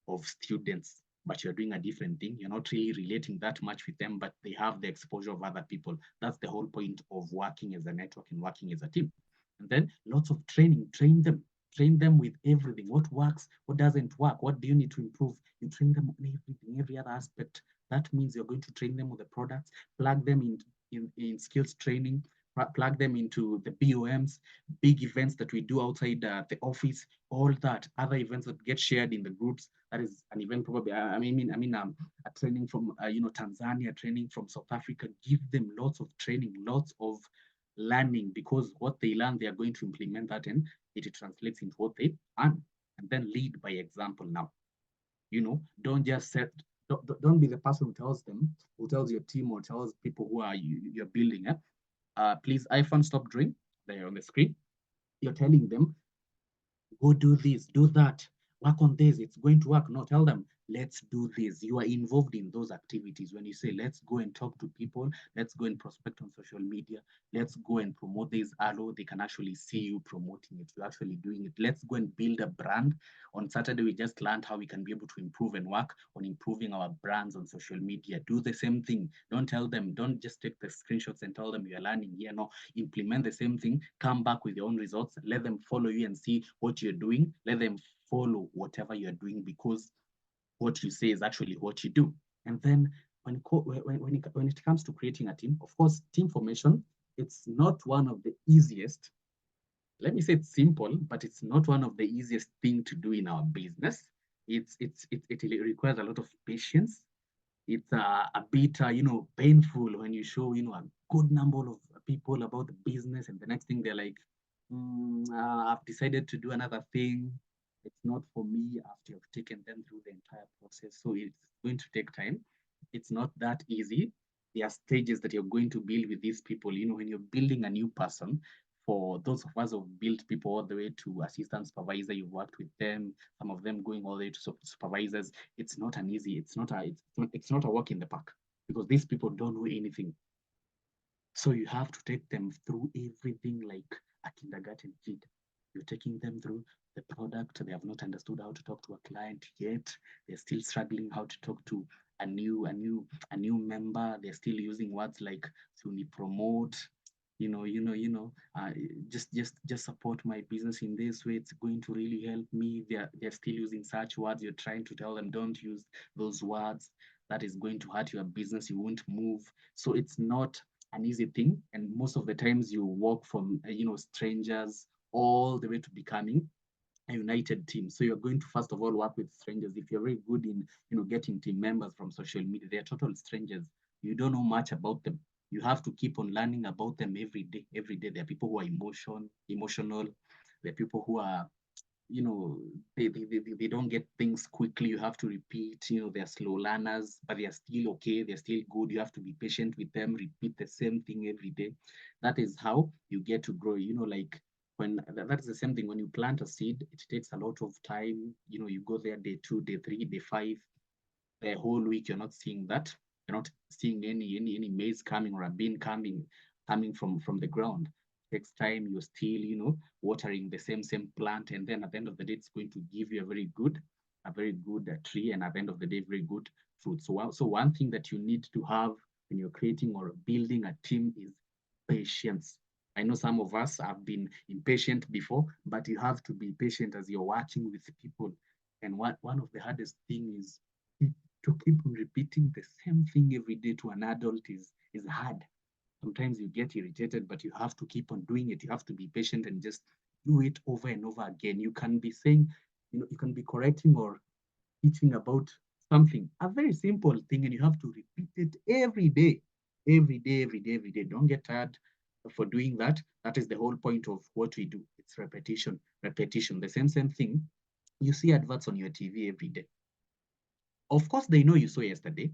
D: of students, but you're doing a different thing. You're not really relating that much with them, but they have the exposure of other people. That's the whole point of working as a network and working as a team. And then lots of training, train them with everything. What works, what doesn't work, what do you need to improve? You train them on everything, every other aspect. That means you're going to train them on the products, plug them in skills training, plug them into the BOMs, big events that we do outside the office, all that, other events that get shared in the groups. That is an event probably, a training from, Tanzania, training from South Africa. Give them lots of training, lots of learning, because what they learn, they are going to implement that and it translates into what they earn. And then lead by example now. Don't just don't be the person who tells your team or tells people who are you're building, please, iPhone, stop drawing there on the screen. You're telling them, go do this, do that, work on this, it's going to work. No, tell them, let's do this. You are involved in those activities. When you say, let's go and talk to people, let's go and prospect on social media, let's go and promote this aloe, they can actually see you promoting it, you're actually doing it. Let's go and build a brand. On Saturday, we just learned how we can be able to improve and work on improving our brands on social media. Do the same thing. Don't just take the screenshots and tell them you're learning here. No, implement the same thing, come back with your own results, let them follow you and see what you're doing. Let them follow whatever you're doing, because what you say is actually what you do. And then when it comes to creating a team, of course, team formation, it's not one of the easiest. Let me say it's simple, but it's not one of the easiest thing to do in our business. It requires a lot of patience. It's a bit, painful when you show, a good number of people about the business, and the next thing they're like, I've decided to do another thing. It's not for me after you've taken them through the entire process. So it's going to take time. It's not that easy. There are stages that you're going to build with these people. When you're building a new person, for those of us who've built people all the way to assistant supervisor, you've worked with them, some of them going all the way to supervisors. It's not an easy, it's not a walk in the park, because these people don't know anything. So you have to take them through everything like a kindergarten kid. You're taking them through the product. They have not understood how to talk to a client yet. They're still struggling how to talk to a new member. They're still using words like "suni promote," just support my business in this way. It's going to really help me. They're still using such words. You're trying to tell them, don't use those words. that is going to hurt your business. You won't move. So it's not an easy thing. And most of the times you walk from, strangers all the way to becoming a united team. So you're going to first of all work with strangers. If you're very good in, getting team members from social media, they're total strangers. You don't know much about them. You have to keep on learning about them every day. Every day, there are people who are emotional. There are people who are, they don't get things quickly. You have to repeat. They're slow learners, but they're still okay. They're still good. You have to be patient with them. Repeat the same thing every day. That is how you get to grow. Like when that's the same thing when you plant a seed, it takes a lot of time. You go there day 2, day 3, day 5, the whole week you're not seeing that. You're not seeing any maize coming or a bean coming from the ground. It takes time. You're still watering the same plant, and then at the end of the day it's going to give you a very good tree, and at the end of the day very good fruit. So one thing that you need to have when you're creating or building a team is patience. I know some of us have been impatient before, but you have to be patient as you're working with people. And one of the hardest thing is to keep on repeating the same thing every day to an adult is hard. Sometimes you get irritated, but you have to keep on doing it. You have to be patient and just do it over and over again. You can be saying, you can be correcting or teaching about something, a very simple thing, and you have to repeat it every day, every day, every day, every day. Don't get tired for doing that. That is the whole point of what we do. It's repetition, repetition, the same thing. You see adverts on your TV every day. Of course, they know you saw yesterday,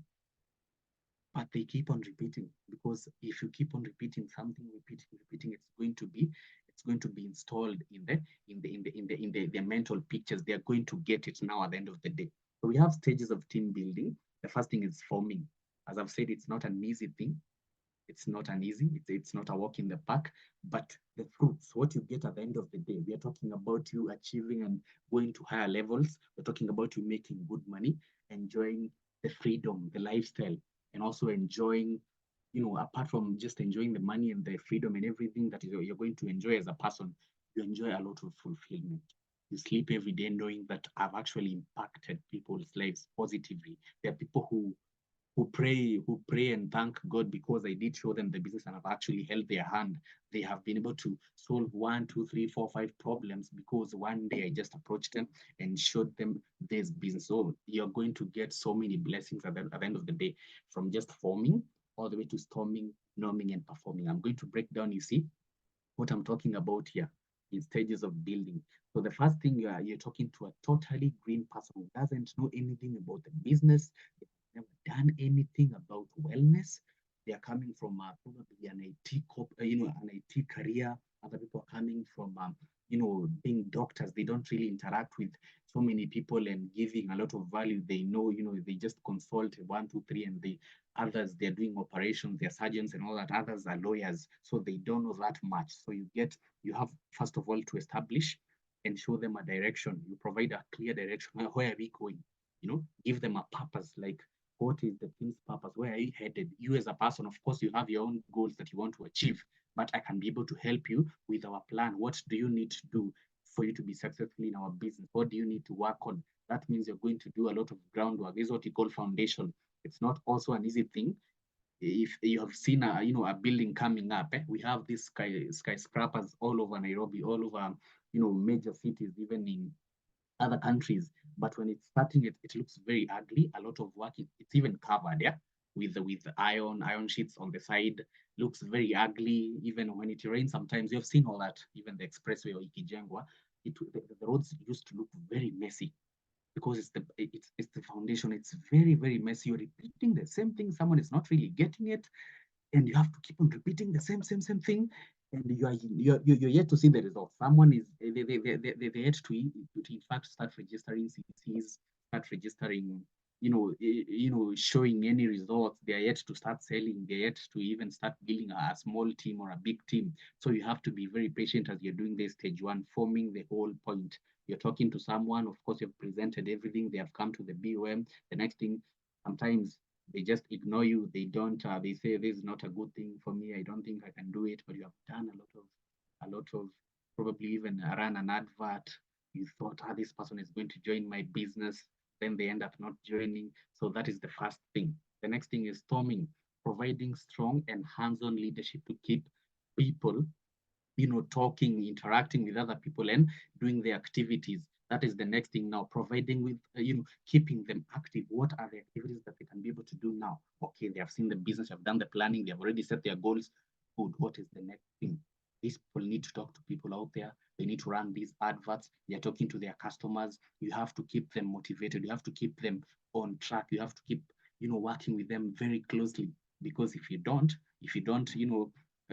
D: but they keep on repeating, because if you keep on repeating something, repeating, it's going to be installed in their mental pictures. They are going to get it now at the end of the day. So we have stages of team building. The first thing is forming. As I've said, it's not an easy thing. It's not an easy, it's not a walk in the park, but the fruits, what you get at the end of the day, we are talking about you achieving and going to higher levels. We're talking about you making good money, enjoying the freedom, the lifestyle, and also enjoying, apart from just enjoying the money and the freedom and everything that you're going to enjoy as a person, you enjoy a lot of fulfillment. You sleep every day knowing that I've actually impacted people's lives positively. There are people who pray and thank God because I did show them the business and I've actually held their hand. They have been able to solve 1, 2, 3, 4, 5 problems because one day I just approached them and showed them this business. So you're going to get so many blessings at the end of the day, from just forming all the way to storming, norming, and performing. I'm going to break down, you see, what I'm talking about here in stages of building. So the first thing, you're talking to a totally green person who doesn't know anything about the business, never done anything about wellness. They are coming from probably an an IT career. Other people are coming from, being doctors. They don't really interact with so many people and giving a lot of value. They know, they just consult 1, 2, 3, and others, they're doing operations, they're surgeons and all that. Others are lawyers, so they don't know that much. So you have first of all to establish and show them a direction. You provide a clear direction. Where are we going? Give them a purpose, like what is the team's purpose? Where are you headed? You as a person, of course, you have your own goals that you want to achieve, but I can be able to help you with our plan. What do you need to do for you to be successful in our business? What do you need to work on? That means you're going to do a lot of groundwork. This is what you call foundation. It's not also an easy thing. If you have seen a building coming up, we have these skyscrapers all over Nairobi, all over major cities, even in other countries. But when it's starting, it looks very ugly. A lot of work. It's even covered, yeah, with iron sheets on the side. Looks very ugly. Even when it rains, sometimes you've seen all that. Even the expressway or Ikijengwa, the roads used to look very messy because it's the foundation. It's very messy. You're repeating the same thing. Someone is not really getting it, and you have to keep on repeating the same thing, and you're yet to see the results. Someone is they yet to in fact start registering CCs, start registering, showing any results. They are yet to start selling. They're yet to even start building a small team or a big team. So you have to be very patient as you're doing this stage one, forming the whole point. You're talking to someone, of course, you've presented everything. They have come to the BOM. The next thing, sometimes they just ignore you. They don't, they say this is not a good thing for me. I don't think I can do it. But you have done a lot of probably even run an advert. You thought, this person is going to join my business. then they end up not joining. So that is the first thing. The next thing is storming, providing strong and hands-on leadership to keep people, talking, interacting with other people and doing the activities. That is the next thing now, providing with, keeping them active. What are the activities that they can be able to do now? Okay, they have seen the business, have done the planning, they have already set their goals. Good, what is the next thing? These people need to talk to people out there. They need to run these adverts. They're talking to their customers. You have to keep them motivated. You have to keep them on track. You have to keep, working with them very closely. Because if you don't,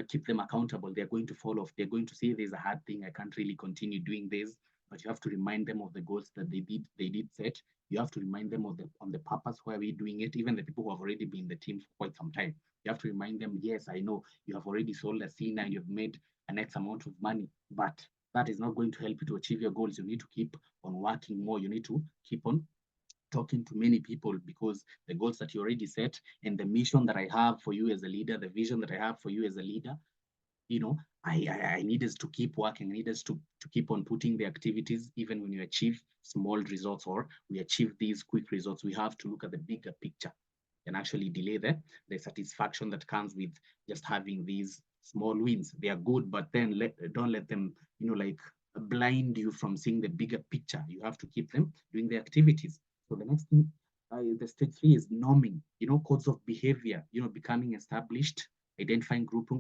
D: keep them accountable, they're going to fall off. They're going to say there's a hard thing, I can't really continue doing this. But you have to remind them of the goals that they did set. You have to remind them of the purpose, why we're doing it. Even the people who have already been in the team for quite some time, you have to remind them, yes, I know you have already sold a scene and you've made an X amount of money, but that is not going to help you to achieve your goals. You need to keep on working more. You need to keep on talking to many people, because the goals that you already set and the mission that I have for you as a leader, the vision that I have for you as a leader, I need us to keep working. I need us to keep on putting the activities, even when you achieve small results or we achieve these quick results. We have to look at the bigger picture and actually delay the satisfaction that comes with just having these small wins. They are good, but then don't let them, blind you from seeing the bigger picture. You have to keep them doing the activities. So the next thing, the stage 3 is norming, codes of behavior, becoming established, identifying group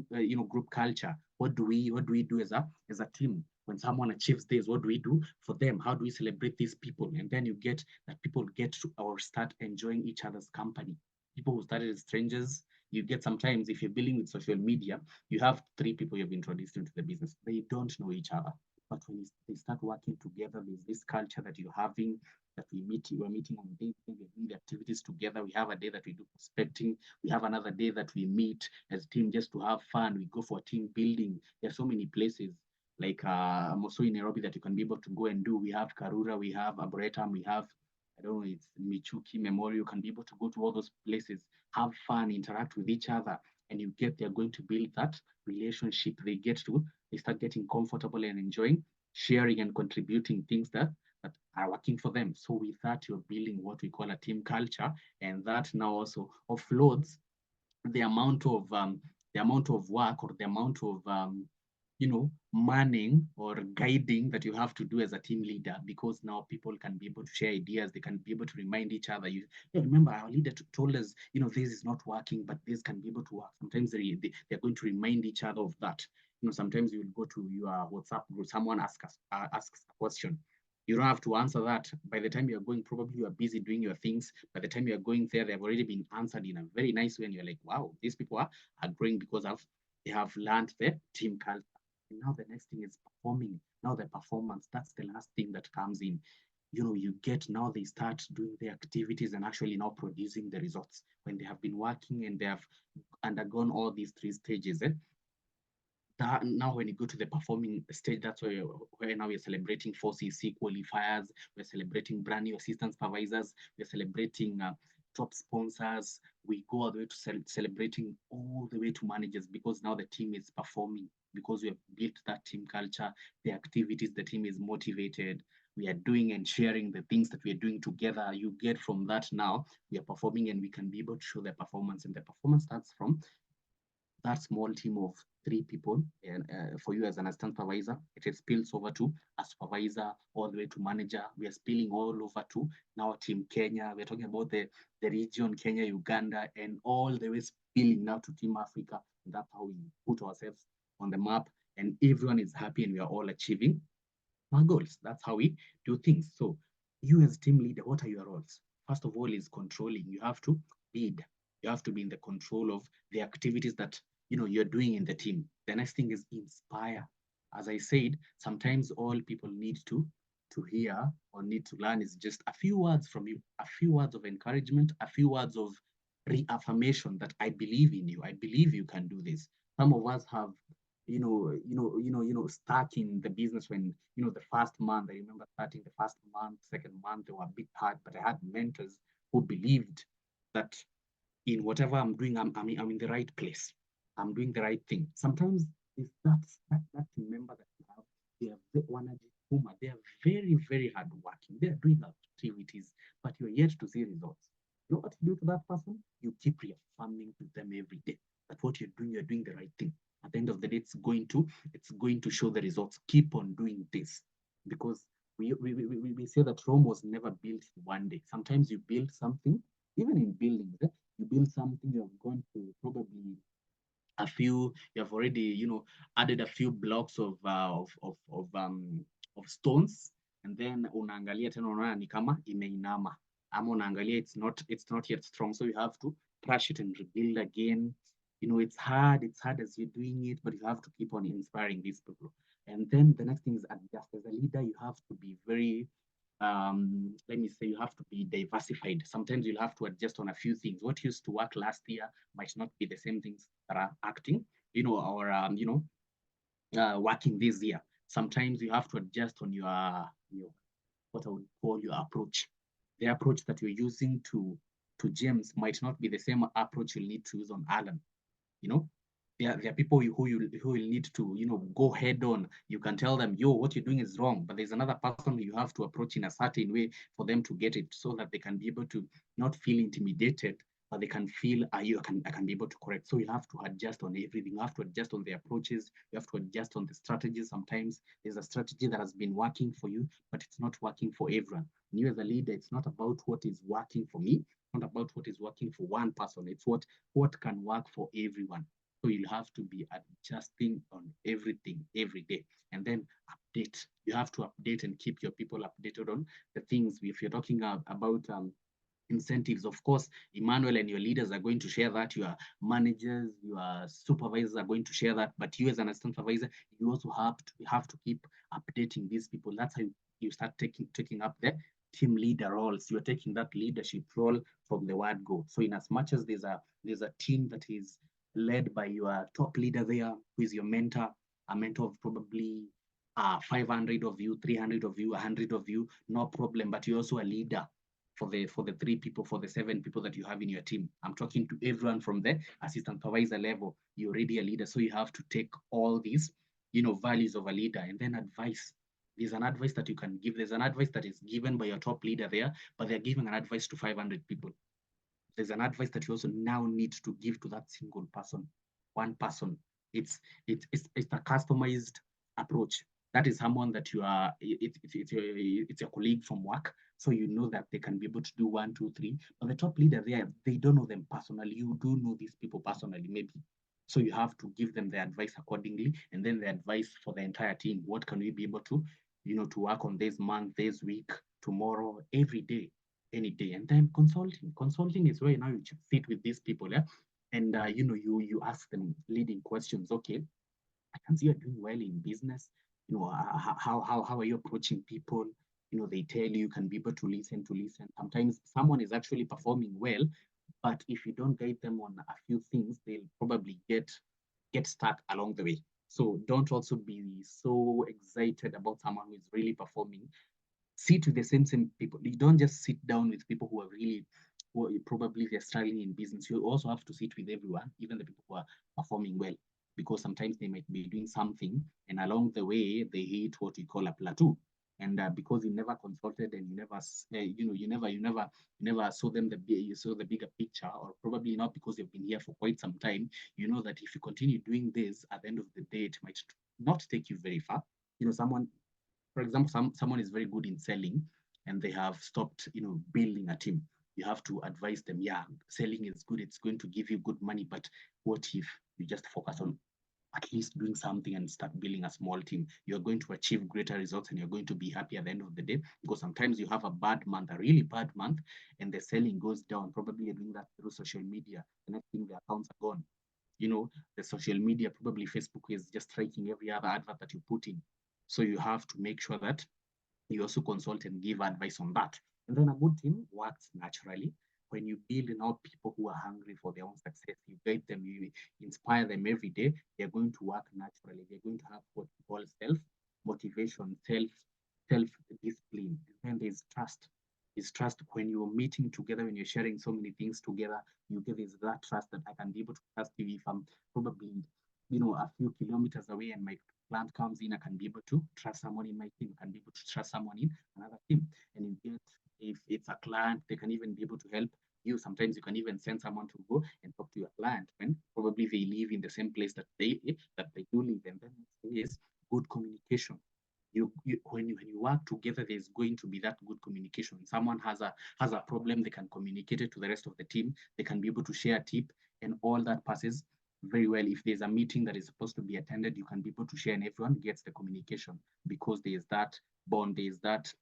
D: culture. What do we do as a team? When someone achieves this, what do we do for them? How do we celebrate these people? And then you get that people get to or start enjoying each other's company. People who started as strangers, you get sometimes, if you're dealing with social media, you have 3 people you've introduced into the business. They don't know each other. But when they start working together, there's this culture that you're having, that we're meeting on days, we're doing the activities together. We have a day that we do prospecting. We have another day that we meet as a team just to have fun. We go for team building. There are so many places like also in Nairobi that you can be able to go and do. We have Karura, we have Arboretum, we have, I don't know, it's Michuki Memorial. You can be able to go to all those places, have fun, interact with each other, and they're going to build that relationship. They start getting comfortable and enjoying sharing and contributing things that are working for them. So with that, you're building what we call a team culture, and that now also offloads the amount of work or the amount of manning or guiding that you have to do as a team leader, because now people can be able to share ideas. They can be able to remind each other. Remember, our leader told us, this is not working, but this can be able to work. Sometimes they're going to remind each other of that. Sometimes you will go to your WhatsApp group, someone asks a question. You don't have to answer that. By the time you're going, probably you are busy doing your things. By the time you're going there, they've already been answered in a very nice way. And you're like, wow, these people are growing because they have learned the team culture. And now the next thing is performing. Now the performance, that's the last thing that comes in. Now they start doing the activities and actually now producing the results. When they have been working and they have undergone all these 3 stages, now when you go to the performing stage, that's where now we're celebrating 4CC qualifiers, we're celebrating brand new assistant supervisors, we're celebrating top sponsors. We go all the way to celebrating all the way to managers, because now the team is performing, because we have built that team culture, the activities, the team is motivated. We are doing and sharing the things that we are doing together. You get from that, now we are performing and we can be able to show the performance. And the performance starts from that small team of 3 people, and for you as an assistant supervisor, it spills over to a supervisor, all the way to manager. We are spilling all over to now Team Kenya. We're talking about the region, Kenya, Uganda, and all the way spilling now to Team Africa. And that's how we put ourselves on the map, and everyone is happy and we are all achieving our goals. That's how we do things. So you as team leader, what are your roles? First of all is controlling. You have to lead. You have to be in the control of the activities that you're doing in the team. The next thing is inspire. As I said, sometimes all people need to hear or need to learn is just a few words from you, a few words of encouragement, a few words of reaffirmation that I believe in you. I believe you can do this. Some of us have start in the business when, the first month, I remember starting the first month, second month, they were a bit hard, but I had mentors who believed that in whatever I'm doing, I'm in the right place. I'm doing the right thing. Sometimes it's that member that you have, they are they are very, very hardworking. They are doing activities, but you're yet to see results. You know what you do to that person? You keep reaffirming to them every day that what you're doing the right thing. At the end of the day, it's going to show the results. Keep on doing this, because we say that Rome was never built in one day. Sometimes you build something, even in buildings, you build something, you have gone to probably a few, you have already, added a few blocks of stones, and then unaangalia tena unaona ni kama imeinama, ama unaangalia it's not yet strong, so you have to crash it and rebuild again. It's hard as you're doing it, but you have to keep on inspiring these people. And then the next thing is adjust. As a leader, you have to be very, let me say, you have to be diversified. Sometimes you'll have to adjust on a few things. What used to work last year might not be the same things that are acting, or working this year. Sometimes you have to adjust on your what I would call your approach. The approach that you're using to James might not be the same approach you'll need to use on Alan. There are people who will need to go head on. You can tell them, yo, what you're doing is wrong, but there's another person who you have to approach in a certain way for them to get it, so that they can be able to not feel intimidated, but they can feel, I can be able to correct. So you have to adjust on everything. You have to adjust on the approaches. You have to adjust on the strategies. Sometimes there's a strategy that has been working for you, but it's not working for everyone. And you as a leader, it's not about what is working for me, not about what is working for one person. It's what can work for everyone. So you'll have to be adjusting on everything every day, and then update. You have to update and keep your people updated on the things. If you're talking about incentives, of course, Emmanuel and your leaders are going to share that. Your managers, your supervisors are going to share that. But you as an assistant supervisor, you also have to keep updating these people. That's how you start taking up the team leader roles. You're taking that leadership role from the word go. So in as much as there's a team that is led by your top leader there, who is your mentor, a mentor of probably 500 of you, 300 of you, 100 of you, no problem. But you're also a leader for the 3 people, for the 7 people that you have in your team. I'm talking to everyone from the assistant supervisor level. You're already a leader, so you have to take all these, values of a leader, and then advice. There's an advice that you can give. There's an advice that is given by your top leader there, but they're giving an advice to 500 people. There's an advice that you also now need to give to that single person, one person. It's a customized approach. That is someone that you are, it's your colleague from work, so you know that they can be able to do 1, 2, 3. But the top leader there, they don't know them personally. You do know these people personally, maybe. So you have to give them the advice accordingly, and then the advice for the entire team. What can we be able to, to work on this month, this week, tomorrow, every day, any day? And then consulting is where now you sit with these people, yeah, and you ask them leading questions. Okay, I can see you're doing well in business. How are you approaching people? They tell you can be able to listen. Sometimes someone is actually performing well, but if you don't guide them on a few things, they'll probably get stuck along the way. So don't also be so excited about someone who is really performing. Sit with the same people. You don't just sit down with people who are really, probably they're struggling in business. You also have to sit with everyone, even the people who are performing well, because sometimes they might be doing something, and along the way they hit what we call a plateau. And because you never consulted, and you never saw them you saw the bigger picture, or probably not because you've been here for quite some time, you know that if you continue doing this, at the end of the day, it might not take you very far. For example, someone is very good in selling, and they have stopped, building a team. You have to advise them, yeah, selling is good. It's going to give you good money. But what if you just focus on at least doing something and start building a small team? You're going to achieve greater results, and you're going to be happy at the end of the day. Because sometimes you have a bad month, a really bad month, and the selling goes down. Probably you're doing that through social media. The next thing, the accounts are gone. The social media, probably Facebook is just striking every other advert that you put in. So you have to make sure that you also consult and give advice on that. And then a good team works naturally when you build out people who are hungry for their own success. You guide them, you inspire them every day. They're going to work naturally. They're going to have what we call self-motivation, self-discipline. And then there's trust. Is trust. When you're meeting together, when you're sharing so many things together, you give is that trust that I can be able to trust you if I'm probably, a few kilometers away, and my client comes in, I can be able to trust someone in my team, I can be able to trust someone in another team. And if it's a client, they can even be able to help you. Sometimes you can even send someone to go and talk to your client when probably they live in the same place that they do live. And then next thing is good communication. When you work together, there's going to be that good communication. Someone has a problem, they can communicate it to the rest of the team. They can be able to share a tip, and all that passes very well. If there's a meeting that is supposed to be attended, you can be able to share, and everyone gets the communication because there's that bond, there's that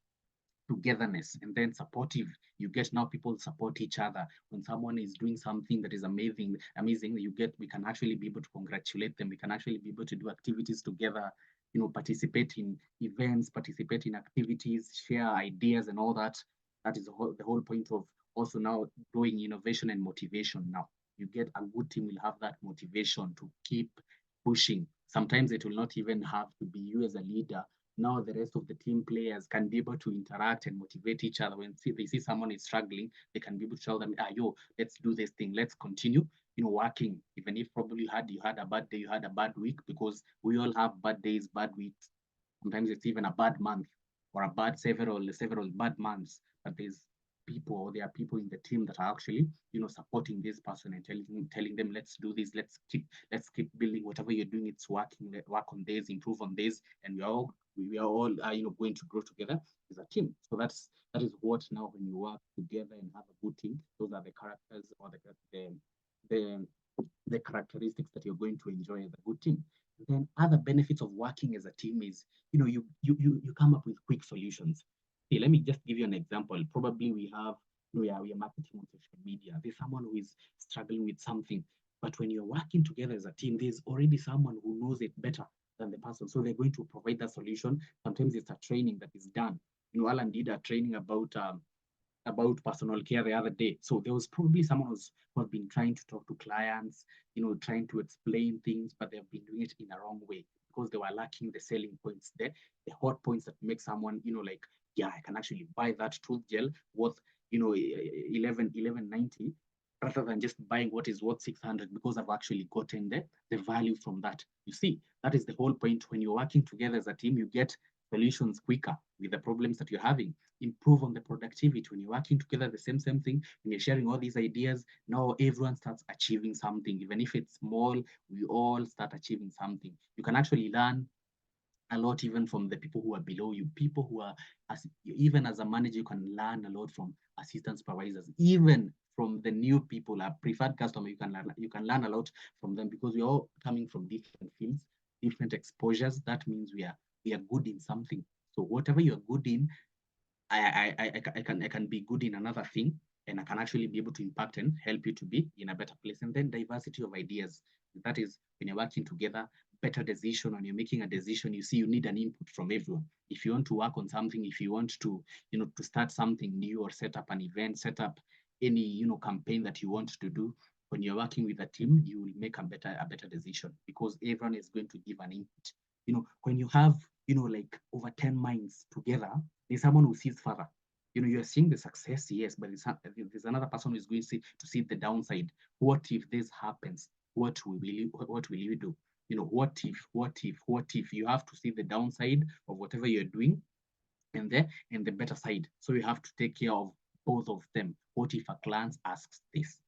D: togetherness. And then supportive, you get now people support each other. When someone is doing something that is amazing, we can actually be able to congratulate them. We can actually be able to do activities together, participate in events, participate in activities, share ideas and all that. That is the whole point of also now growing innovation and motivation. Now you get a good team will have that motivation to keep pushing. Sometimes it will not even have to be you as a leader. Now the rest of the team players can be able to interact and motivate each other. When they see someone is struggling, they can be able to tell them, yo, let's do this thing, let's continue, working. Even if probably you had a bad day, you had a bad week, because we all have bad days, bad weeks. Sometimes it's even a bad month or a bad several bad months. But there are people in the team that are actually, supporting this person and telling them, let's do this, let's keep building whatever you're doing. It's working, work on this, improve on this, and we are all going to grow together as a team. So that is what now when you work together and have a good team, those are the characters or the characteristics that you're going to enjoy as a good team. And then other benefits of working as a team is, you come up with quick solutions. Okay, let me just give you an example. Probably we are marketing on social media. There's someone who is struggling with something, but when you're working together as a team, there's already someone who knows it better than the person. So they're going to provide that solution. Sometimes it's a training that is done. Alan did a training about personal care the other day. So there was probably someone who has been trying to talk to clients, trying to explain things, but they've been doing it in a wrong way because they were lacking the selling points, the hot points that make someone, like, yeah, I can actually buy that tooth gel worth, 11.90 rather than just buying what is worth 600 because I've actually gotten the value from that. You see, that is the whole point. When you're working together as a team, you get solutions quicker with the problems that you're having. Improve on the productivity. When you're working together, the same thing, when you're sharing all these ideas, now everyone starts achieving something. Even if it's small, we all start achieving something. You can actually learn a lot even from the people who are below you. People who are, even as a manager, you can learn a lot from assistant supervisors, even from the new people, a preferred customer, you can learn a lot from them because we're all coming from different fields, different exposures. That means we are good in something. So whatever you're good in, I can be good in another thing, and I can actually be able to impact and help you to be in a better place. And then diversity of ideas. That is when you're working together, better decision. When you're making a decision, you see you need an input from everyone. If you want to work on something, if you want to, to start something new or set up an event, set up any, campaign that you want to do, when you're working with a team, you will make a better decision because everyone is going to give an input. When you have, like over 10 minds together, there's someone who sees further. You're seeing the success, yes, but there's another person who is going to see the downside. What if this happens? What will you do? What if you have to see the downside of whatever you're doing and the better side. So you have to take care of both of them. What if a client asks this?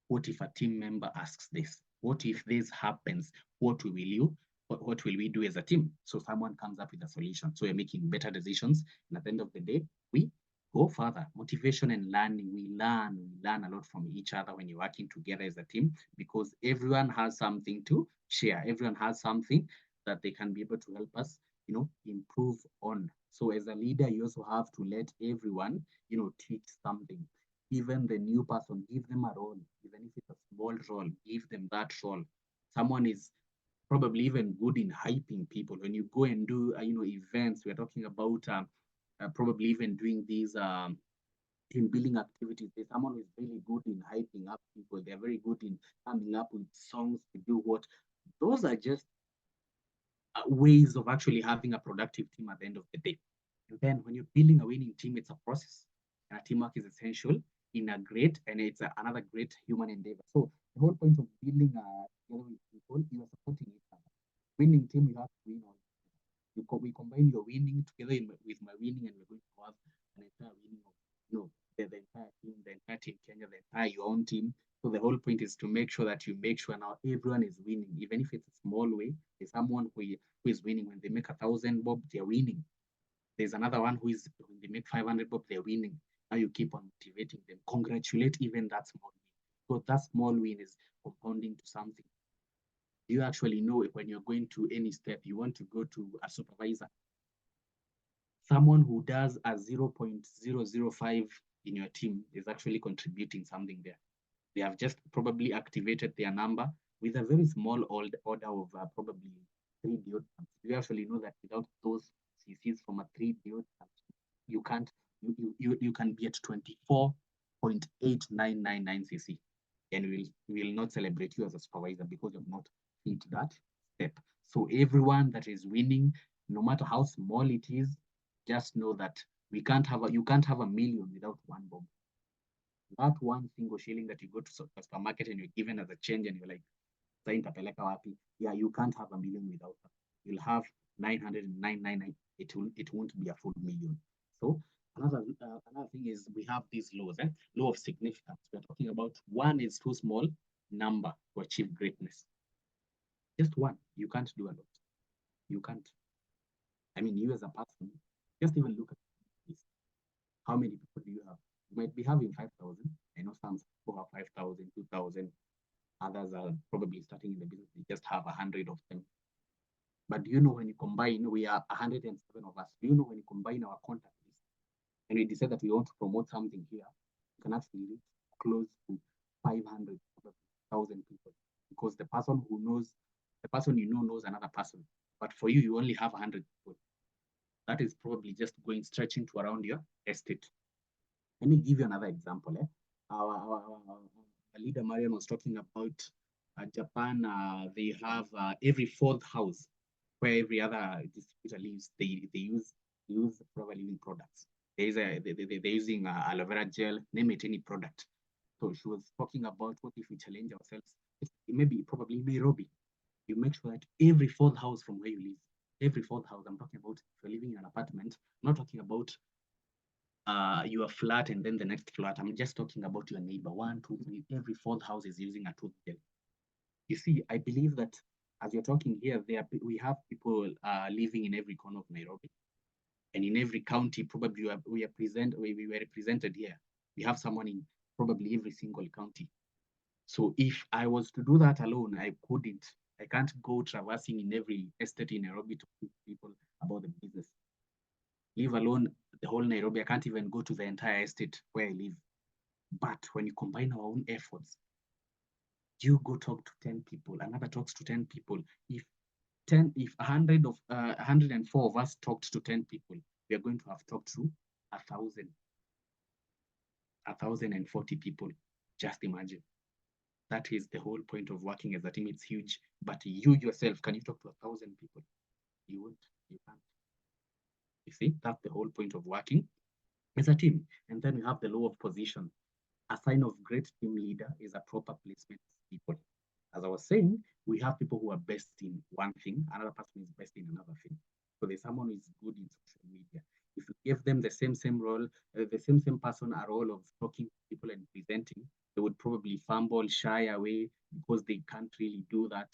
D: What if a team member asks this? What if this happens? What will we do as a team? So someone comes up with a solution. So we're making better decisions. And at the end of the day, we go further. Motivation and learning. We learn a lot from each other when you're working together as a team because everyone has something to share. Everyone has something that they can be able to help us, improve on. So as a leader, you also have to let everyone, teach something. Even the new person, give them a role, even if it's a small role, give them that role. Someone is probably even good in hyping people. When you go and do, events, we're talking about probably even doing these team building activities. There's someone who's really good in hyping up people. They're very good in coming up with songs to do what. Those are just ways of actually having a productive team at the end of the day. And then when you're building a winning team, it's a process. And teamwork is essential in a great, and it's another great human endeavor. So the whole point of building together with people, you are supporting each other. Winning team, you have to win all. We combine your winning together with my winning, and we're going to have an entire winning of the entire team Kenya, the entire your own team. So the whole point is to make sure that you make sure now everyone is winning, even if it's a small way. There's someone who is winning. When they make 1,000 bob, they're winning. There's another one when they make 500 bob, they're winning. Now you keep on motivating them. Congratulate even that small win. So that small win is compounding to something. You actually know when you're going to any step, you want to go to a supervisor. Someone who does a 0.005 in your team is actually contributing something there. They have just probably activated their number with a very small order of probably 3 deodorants. You actually know that without those CCs from a 3 deodorants, you can't. You can be at 24.8999 CC, and we will not celebrate you as a supervisor because you've not hit that step. So everyone that is winning, no matter how small it is, just know that you can't have a million without one bob. That one single shilling that you go to the supermarket and you're given as a change, and you're like, yeah, you can't have a million without that. You'll have 999. It won't be a full million. So another thing is we have these laws. Law of significance. We're talking about one is too small number to achieve greatness. Just one. You can't do a lot. You can't. I mean, you as a person, just even look at this. How many people do you have? You might be having 5,000. I know some people have 5,000, 2,000. Others are probably starting in the business. They just have 100 of them. But do you know when you combine, we are 107 of us. Do you know when you combine our contact list and we decide that we want to promote something here, you can actually reach close to 500,000 people, because the person you know knows another person. But for you, you only have 100 people. That is probably just stretching to around your estate. Let me give you another example. Our leader Marian was talking about Japan. They have every fourth house where every other distributor lives. They use Forever Living products. They're using aloe vera gel. Name it, any product. So she was talking about what if we challenge ourselves? Maybe probably Nairobi. You make sure that every fourth house from where you live, every fourth house. I'm talking about if you're living in an apartment. I'm not talking about your flat and then the next flat. I'm just talking about your neighbor. 1, 2, 3. Every fourth house is using a tooth gel. You see, I believe that as you're talking here, we have people living in every corner of Nairobi, and in every county. Probably we were represented here. We have someone in probably every single county. So if I was to do that alone, I couldn't. I can't go traversing in every estate in Nairobi to teach people about the business. Leave alone the whole Nairobi. I can't even go to the entire estate where I live. But when you combine our own efforts, you go talk to 10 people, another talks to 10 people. If 104 of us talked to 10 people, we are going to have talked to 1,040 people. Just imagine. That is the whole point of working as a team. It's huge. But you yourself, can you talk to 1,000 people? You won't. You can't. You see, that's the whole point of working as a team. And then we have the law of position. A sign of great team leader is a proper placement of people. As I was saying, we have people who are best in one thing, another person is best in another thing. So there's someone who is good in social media. If you give them the same role, the same person a role of talking to people and presenting, they would probably fumble, shy away, because they can't really do that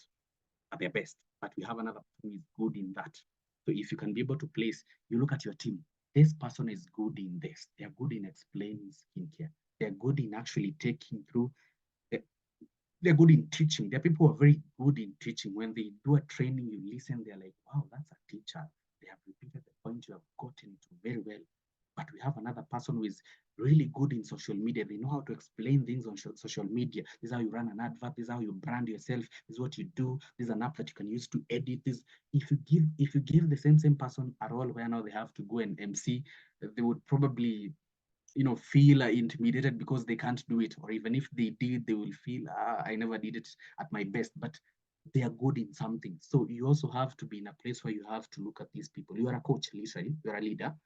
D: at their best. But we have another person who is good in that. So if you can be able to place, you look at your team, this person is good in this. They're good in explaining skincare. They're good in actually taking through. They're good in teaching. There are people who are very good in teaching. When they do a training, you listen, they're like, wow, that's a teacher. They have repeated the point, you have gotten it very well. But we have another person who is really good in social media. They know how to explain things on social media. This is how you run an advert. This is how you brand yourself. This is what you do. This is an app that you can use to edit this. If you give the same person a role where now they have to go and MC, they would probably feel intimidated because they can't do it. Or even if they did, they will feel, I never did it at my best. But they are good in something. So you also have to be in a place where you have to look at these people. You are a coach, literally. You're a leader.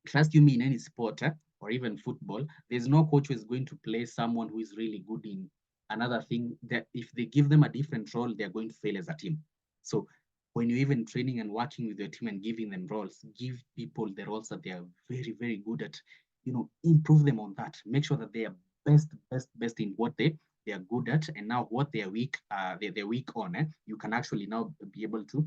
D: Trust you me, in any sport or even football, there's no coach who is going to play someone who is really good in another thing, that if they give them a different role, they're going to fail as a team. So when you're even training and working with your team and giving them roles, give people the roles that they are very, very good at, improve them on that. Make sure that they are best in what they are good at, and now what they are weak, they're weak on. You can actually now be able to,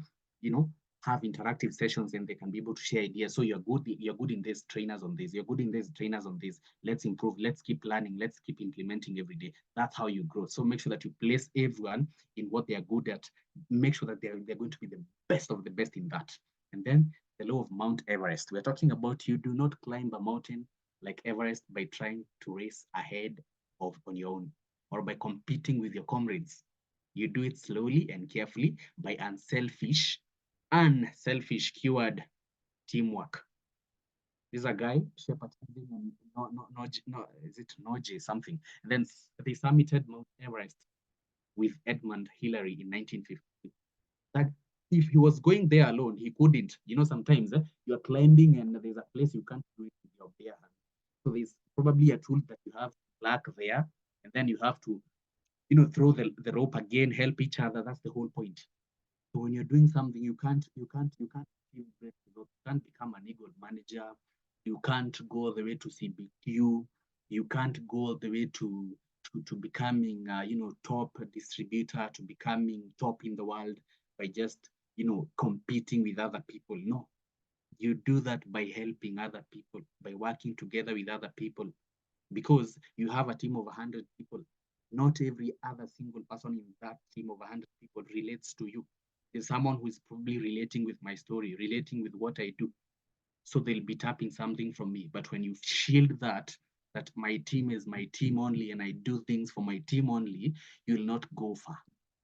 D: have interactive sessions, and they can be able to share ideas. So you're good in this, trainers on this, you're good in this, trainers on this. Let's improve, let's keep learning, let's keep implementing every day. That's how you grow. So make sure that you place everyone in what they are good at. Make sure that they're going to be the best of the best in that. And then the law of Mount Everest. We're talking about, you do not climb a mountain like Everest by trying to race ahead of on your own, or by competing with your comrades. You do it slowly and carefully by unselfish keyword teamwork. This is a guy, Shepard, no, is it Noje something? And then they summited Mount Everest with Edmund Hillary in 1950. That if he was going there alone, he couldn't. Sometimes you're climbing and there's a place you can't do it with your bare hands. So there's probably a tool that you have black there, and then you have to, throw the rope again, help each other. That's the whole point. So when you're doing something, you can't achieve great results. You can't become an Eagle manager. You can't go all the way to CBQ. You can't go all the way to becoming top distributor, to becoming top in the world by just competing with other people. No, you do that by helping other people, by working together with other people, because you have a team of 100 people. Not every other single person in that team of 100 people relates to you. There's someone who is probably relating with my story, relating with what I do. So they'll be tapping something from me. But when you shield that my team is my team only and I do things for my team only, you'll not go far.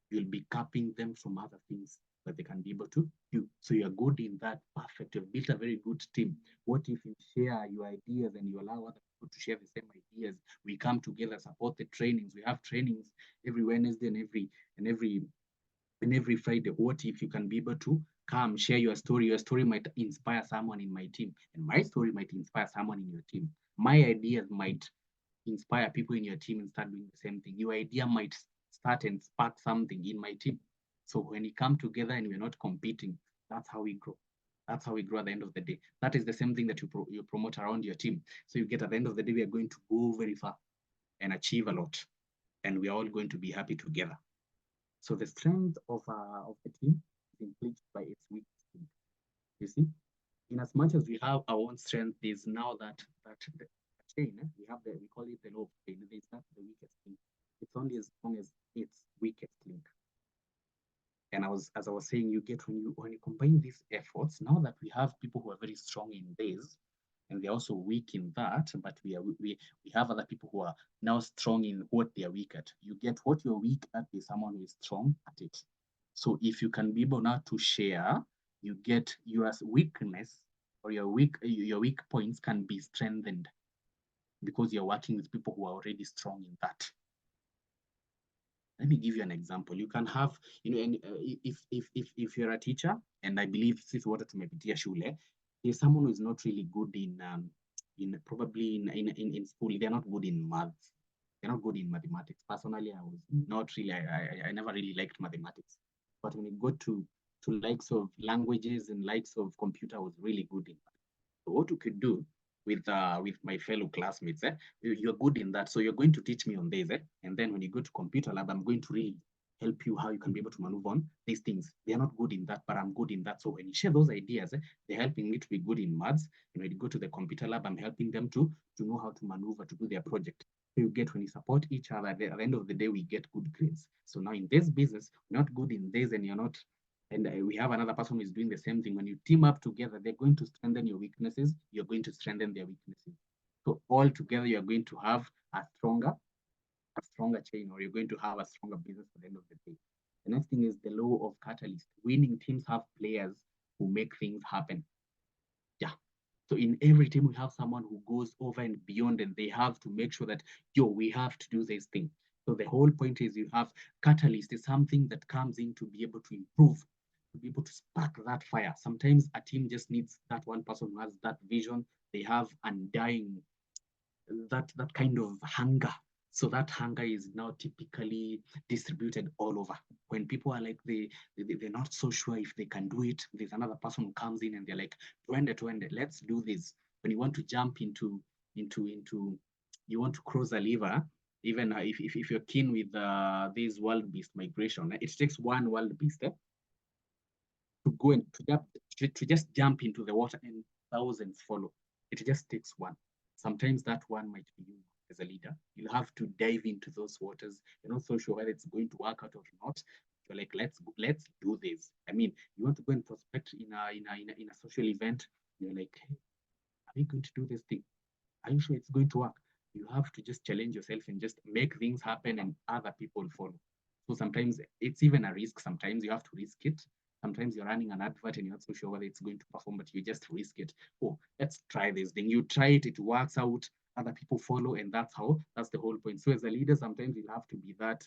D: You'll be capping them from other things that they can be able to do. So you're good in that, perfect. You've built a very good team. What if you share your ideas and you allow other people to share the same ideas? We come together, support the trainings. We have trainings every Wednesday and every Friday. What if you can be able to come share your story? Your story might inspire someone in my team, and my story might inspire someone in your team. My ideas might inspire people in your team and start doing the same thing. Your idea might start and spark something in my team. So when we come together and we're not competing, that's how we grow. That's how we grow at the end of the day. That is the same thing that you promote around your team. So you get at the end of the day, we are going to go very far and achieve a lot. And we are all going to be happy together. So the strength of the team is influenced by its weakest link. You see, in as much as we have our own strength, there's now that the chain. We call it the law of chain. There's not the weakest link. It's only as long as its weakest link. And as I was saying, you get when you combine these efforts. Now that we have people who are very strong in this, and they're also weak in that, but we have other people who are now strong in what they are weak at. You get what you're weak at is someone who is strong at it. So if you can be able now to share, you get your weakness or your weak points can be strengthened because you're working with people who are already strong in that. Let me give you an example. You can have, if you're a teacher, and I believe sisi wote tumepitia shule, there's someone who is not really good in school. They're not good in maths. They're not good in mathematics. Personally, I was not really. I never really liked mathematics. But when it got to likes of languages and likes of computer, I was really good in that. So what you could do with my fellow classmates, you're good in that, so you're going to teach me on this, and then when you go to computer lab, I'm going to really help you how you can be able to maneuver on these things. They're not good in that, but I'm good in that. So when you share those ideas, they're helping me to be good in maths. And when you go to the computer lab, I'm helping them to know how to maneuver to do their project. So you get, when you support each other, at the end of the day, we get good grades. So now in this business, you're not good in this and you're not, and we have another person who is doing the same thing. When you team up together, they're going to strengthen your weaknesses. You're going to strengthen their weaknesses. So all together, you're going to have a stronger chain, or you're going to have a stronger business at the end of the day. The next thing is the law of catalyst. Winning teams have players who make things happen. Yeah. So in every team, we have someone who goes over and beyond, and they have to make sure that, we have to do this thing. So the whole point is you have catalyst is something that comes in to be able to improve, to be able to spark that fire. Sometimes a team just needs that one person who has that vision. They have undying, that kind of hunger So that hunger is now typically distributed all over. When people are like, they're not so sure if they can do it, there's another person who comes in and they're like, twende, let's do this. When you want to jump into, you want to cross a river, even if you're keen with this wild beast migration, it takes one wild beast to go and to just jump into the water and thousands follow. It just takes one. Sometimes that one might be you as a leader. You'll have to dive into those waters. You're not so sure whether it's going to work out or not. You're like, let's do this. I mean, you want to go and prospect in a social event. You're like, hey, are we going to do this thing? Are you sure it's going to work? You have to just challenge yourself and just make things happen and other people follow. So sometimes it's even a risk. Sometimes you have to risk it. Sometimes you're running an advert and you're not so sure whether it's going to perform, but you just risk it. Oh, let's try this thing. You try it, it works out, other people follow, and that's the whole point. So as a leader, sometimes you'll have to be that,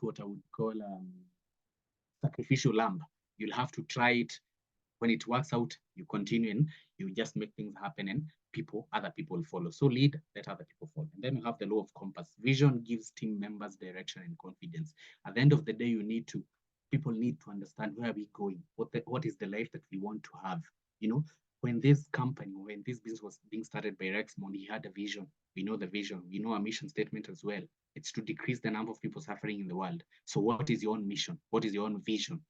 D: what I would call sacrificial lamb. You'll have to try it. When it works out, you continue and you just make things happen and other people follow. So lead, let other people follow. And then you have the law of compass. Vision gives team members direction and confidence. At the end of the day, people need to understand where are we going, what is the life that we want to have. When this business was being started by Rexmond, he had a vision. We know the vision. We know our mission statement as well. It's to decrease the number of people suffering in the world. So what is your own mission? What is your own vision?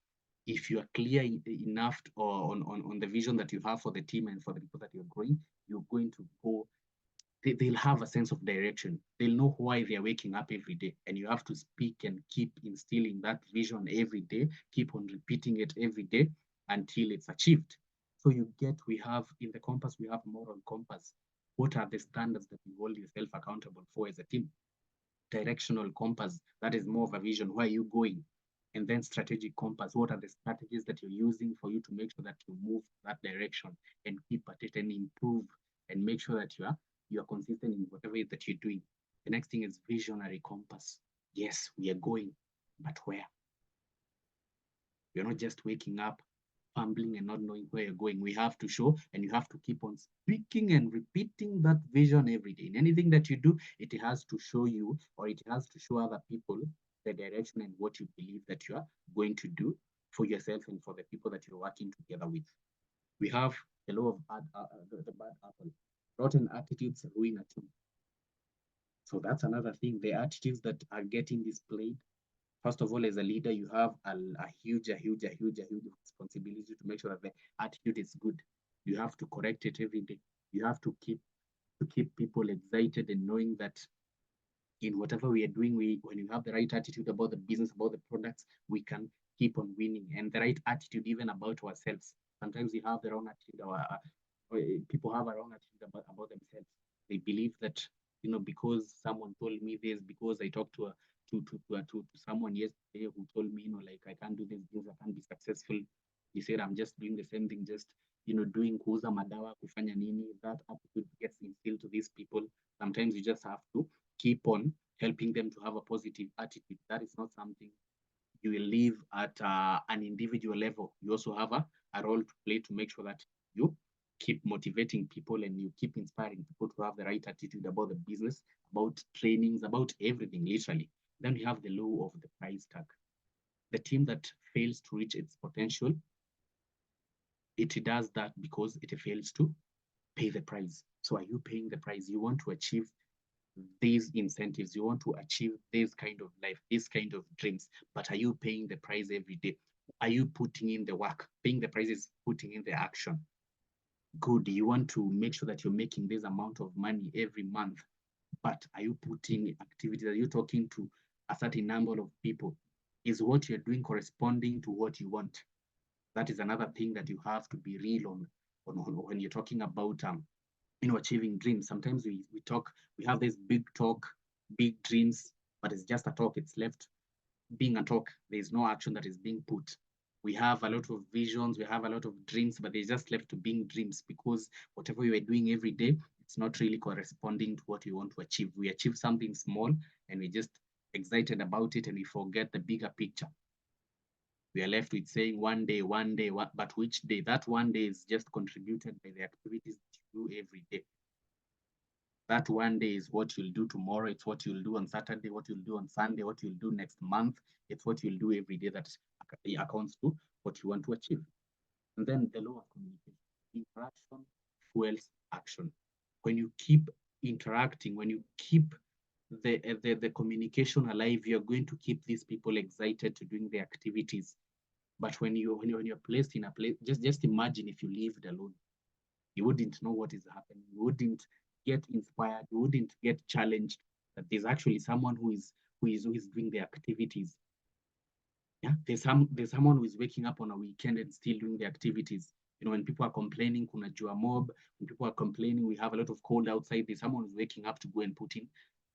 D: If you are clear enough on the vision that you have for the team and for the people that you're growing, you're going to go, they'll have a sense of direction. They'll know why they're waking up every day. And you have to speak and keep instilling that vision every day, keep on repeating it every day until it's achieved. So we have in the compass, we have moral compass. What are the standards that you hold yourself accountable for as a team? Directional compass, that is more of a vision. Where are you going? And then strategic compass, what are the strategies that you're using for you to make sure that you move that direction and keep at it and improve and make sure that you are consistent in whatever it is that you're doing. The next thing is visionary compass. Yes, we are going, but where? You're not just waking up, fumbling and not knowing where you're going. We have to show, and you have to keep on speaking and repeating that vision every day. In anything that you do, it has to show you, or it has to show other people the direction and what you believe that you are going to do for yourself and for the people that you're working together with. We have the law of the bad apple. Rotten attitudes ruin a team. So that's another thing. The attitudes that are getting displayed. First of all, as a leader, you have a huge responsibility to make sure that the attitude is good. You have to correct it every day. You have to keep people excited and knowing that in whatever we are doing, when you have the right attitude about the business, about the products, we can keep on winning. And the right attitude even about ourselves. Sometimes we have the wrong attitude, or people have a wrong attitude about themselves. They believe that, because someone told me this, because I talked to someone yesterday who told me, like, I can't do this because I can't be successful. He said, I'm just doing the same thing, just, doing kuuza madawa, kufanya nini. That attitude gets instilled to these people. Sometimes you just have to keep on helping them to have a positive attitude. That is not something you will live at an individual level. You also have a role to play to make sure that you keep motivating people and you keep inspiring people to have the right attitude about the business, about trainings, about everything, literally. Then we have the law of the price tag. The team that fails to reach its potential, it does that because it fails to pay the price. So are you paying the price? You want to achieve these incentives, you want to achieve this kind of life, this kind of dreams, but are you paying the price every day? Are you putting in the work? Paying the price is putting in the action. Good. You want to make sure that you're making this amount of money every month, but are you putting activities? Are you talking to a certain number of people? Is what you're doing corresponding to what you want? That is another thing that you have to be real on when you're talking about achieving dreams. Sometimes we have this big talk, big dreams, but it's just a talk. It's left being a talk. There's no action that is being put. We have a lot of visions, we have a lot of dreams, but they're just left to being dreams because whatever we are doing every day, it's not really corresponding to what we want to achieve. We achieve something small and we're just excited about it and we forget the bigger picture. We are left with saying one day, but which day? That one day is just contributed by the activities that you do every day. That one day is what you'll do tomorrow. It's what you'll do on Saturday, what you'll do on Sunday, what you'll do next month. It's what you'll do every day that accounts to what you want to achieve. And then the law of communication. Interaction fuels action. When you keep interacting, when you keep the communication alive, you're going to keep these people excited to doing the activities. But when you're placed in a place, just imagine if you lived alone. You wouldn't know what is happening. You wouldn't get inspired. You wouldn't get challenged that there's actually someone who is doing the activities. Yeah, there's someone who is waking up on a weekend and still doing the activities. You know, when people are complaining, kuna jua mob, when people are complaining, we have a lot of cold outside, there's someone who's waking up to go and put in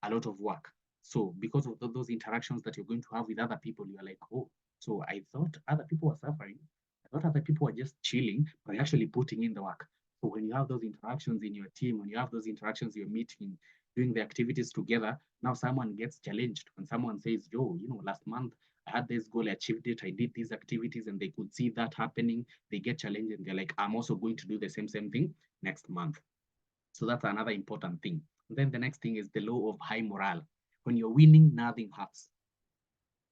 D: a lot of work. So because of those interactions that you're going to have with other people, you're like, oh, so I thought other people were suffering. I thought other people were just chilling, but they're actually putting in the work. So when you have those interactions in your team, when you have those interactions, you're meeting, doing the activities together, now someone gets challenged. When someone says, yo, you know, last month I had this goal, I achieved it, I did these activities, and they could see that happening, they get challenged and they're like, I'm also going to do the same thing next month. So that's another important thing. And then the next thing is the law of high morale. When you're winning, nothing hurts.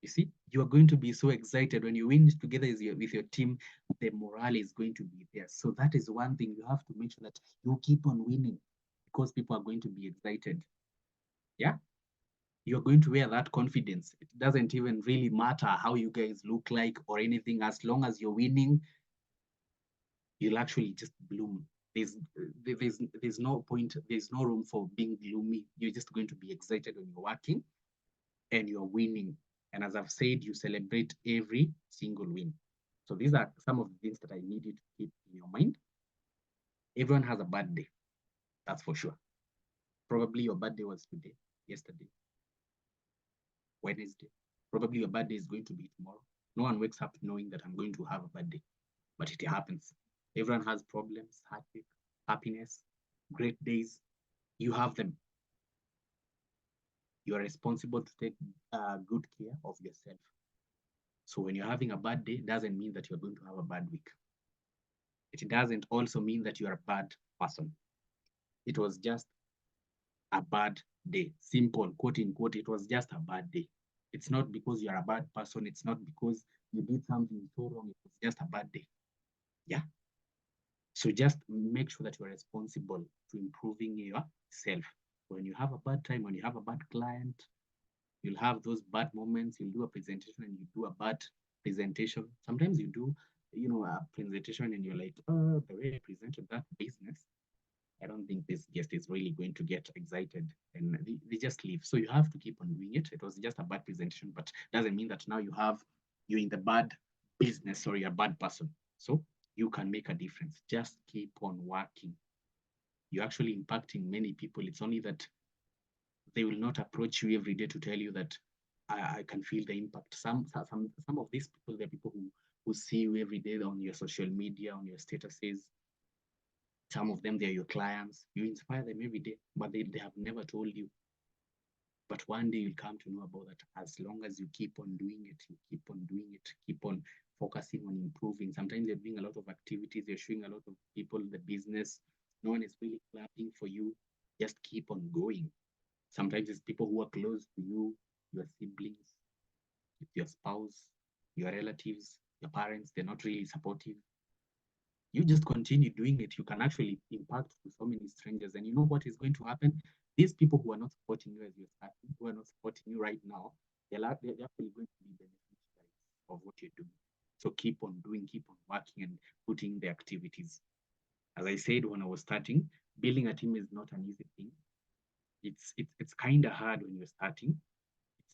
D: You see, you are going to be so excited when you win together with your team, the morale is going to be there. So that is one thing you have to make sure that you keep on winning because people are going to be excited. Yeah, you're going to wear that confidence. It doesn't even really matter how you guys look like or anything. As long as you're winning, you'll actually just bloom. There's no point, there's no room for being gloomy. You're just going to be excited when you're working and you're winning. And as I've said, you celebrate every single win. So these are some of the things that I need you to keep in your mind. Everyone has a bad day, that's for sure. Probably your bad day was today, yesterday, Wednesday. Probably your bad day is going to be tomorrow. No one wakes up knowing that I'm going to have a bad day, but it happens. Everyone has problems, heartache, happiness, great days. You have them. You are responsible to take good care of yourself. So when you're having a bad day, it doesn't mean that you're going to have a bad week. It doesn't also mean that you're a bad person. It was just a bad day. Simple, quote unquote, it was just a bad day. It's not because you're a bad person. It's not because you did something so wrong. It was just a bad day. Yeah. So just make sure that you're responsible to improving yourself. When you have a bad time, when you have a bad client, you'll have those bad moments. You'll do a presentation and you do a bad presentation. Sometimes you do, you know, a presentation and you're like, oh, the way I presented that business, I don't think this guest is really going to get excited, and they just leave. So you have to keep on doing it. It was just a bad presentation, but doesn't mean that now you're in the bad business or you're a bad person. So you can make a difference. Just keep on working. You're actually impacting many people. It's only that they will not approach you every day to tell you that I can feel the impact. Some of these people, they're people who see you every day on your social media, on your statuses. Some of them, they're your clients. You inspire them every day, but they have never told you. But one day you'll come to know about that. As long as you keep on doing it, you keep on doing it, keep on focusing on improving. Sometimes you're doing a lot of activities, you're showing a lot of people the business. No one is really clapping for you. Just keep on going. Sometimes it's people who are close to you, your siblings, your spouse, your relatives, your parents, they're not really supportive. You just continue doing it. You can actually impact to so many strangers. And you know what is going to happen? These people who are not supporting you as you're starting, who are not supporting you right now, they're actually going to be beneficiaries of what you're doing. So keep on doing, keep on working and putting the activities. As I said when I was starting, building a team is not an easy thing. It's kind of hard when you're starting.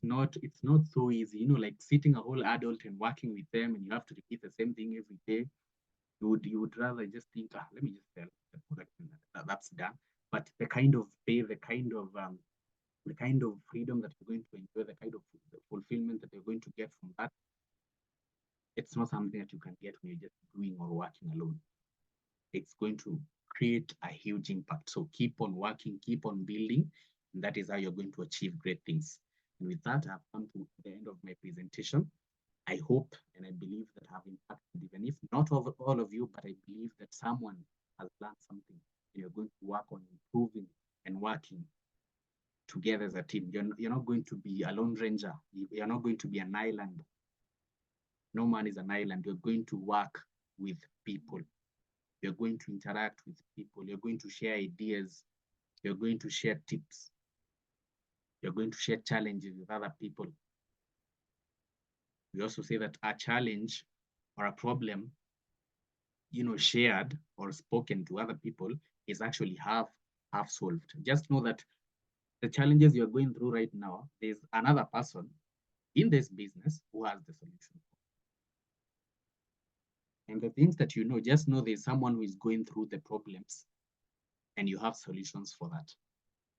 D: It's not so easy, you know, like sitting a whole adult and working with them and you have to repeat the same thing every day. You would rather just think, let me just sell the product and that's done. But the kind of pay, the kind of freedom that you're going to enjoy, the kind of fulfillment that you're going to get from that, it's not something that you can get when you're just doing or working alone. It's going to create a huge impact. So keep on working, keep on building, and that is how you're going to achieve great things. And with that, I've come to the end of my presentation. I hope and I believe that I've impacted, even if not all of you, but I believe that someone has learned something. You're going to work on improving and work working together as a team. You're not going to be a lone ranger. You're not going to be an island. No man is an island. You're going to work with people. You're going to interact with people. You're going to share ideas. You're going to share tips. You're going to share challenges with other people. We also say that a challenge or a problem, shared or spoken to other people is actually half solved. Just know that the challenges you're going through right now, there's another person in this business who has the solution. And the things that just know there's someone who is going through the problems and you have solutions for that.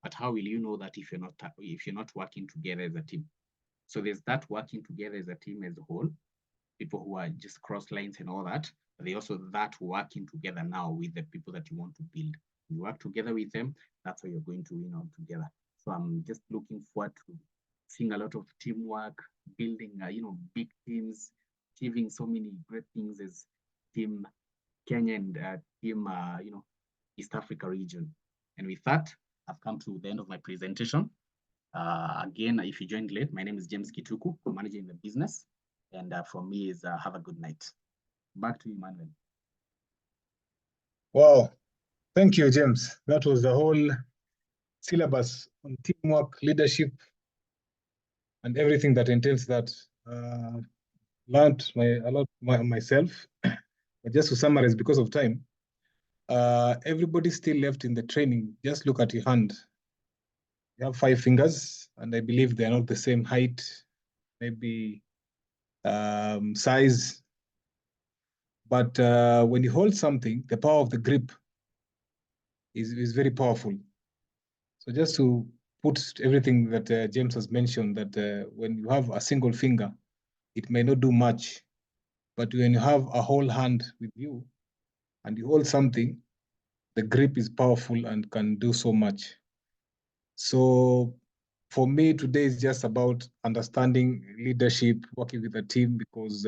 D: But how will you know that if you're not working together as a team? So there's that working together as a team as a whole, people who are just cross lines and all that. But they also that working together now with the people that you want to build. You work together with them, that's how you're going to win out together. So I'm just looking forward to seeing a lot of teamwork, building, big teams, achieving so many great things as Team Kenya and Team, East Africa region. And with that, I've come to the end of my presentation. Again, if you joined late, my name is James Gituku. I'm managing the business. And for me is have a good night. Back to you, Manuel.
C: Wow. Thank you, James. That was the whole syllabus on teamwork, leadership, and everything that entails that. Learned a lot myself. But just to summarize, because of time, everybody's still left in the training. Just look at your hand. You have 5 fingers, and I believe they're not the same height, maybe size. But when you hold something, the power of the grip is very powerful. So just to put everything that James has mentioned, that when you have a single finger, it may not do much. But when you have a whole hand with you and you hold something, the grip is powerful and can do so much. So for me, today is just about understanding leadership, working with a team, because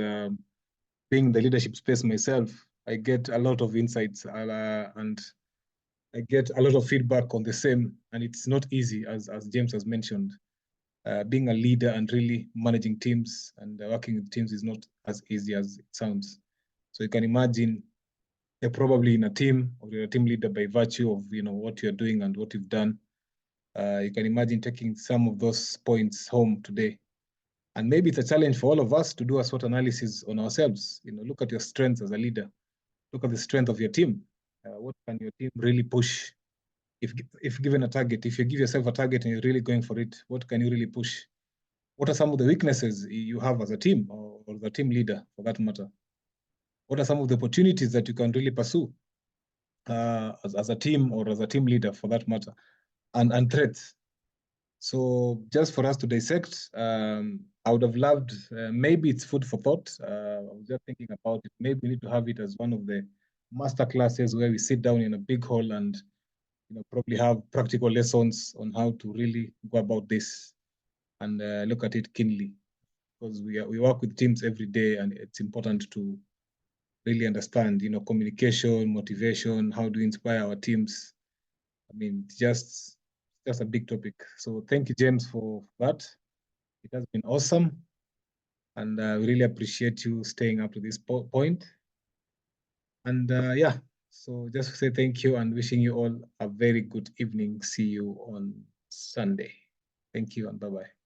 C: being in the leadership space myself, I get a lot of insights and I get a lot of feedback on the same. And it's not easy, as James has mentioned. Being a leader and really managing teams and working with teams is not as easy as it sounds. So you can imagine you're probably in a team, or you're a team leader by virtue of what you're doing and what you've done. You can imagine taking some of those points home today. And maybe it's a challenge for all of us to do a SWOT analysis on ourselves. Look at your strengths as a leader. Look at the strength of your team. What can your team really push? If given a target, if you give yourself a target and you're really going for it, what can you really push? What are some of the weaknesses you have as a team, or the team leader for that matter? What are some of the opportunities that you can really pursue as a team, or as a team leader for that matter, and threats? So just for us to dissect, I would have loved, maybe it's food for thought. I was just thinking about it. Maybe we need to have it as one of the master classes where we sit down in a big hall and probably have practical lessons on how to really go about this and look at it keenly, because we work with teams every day, and it's important to really understand, communication, motivation, how do we inspire our teams. I mean, just a big topic. So thank you, James, for that. It has been awesome. And we really appreciate you staying up to this point. And yeah, so just to say thank you and wishing you all a very good evening. See you on Sunday. Thank you and bye-bye.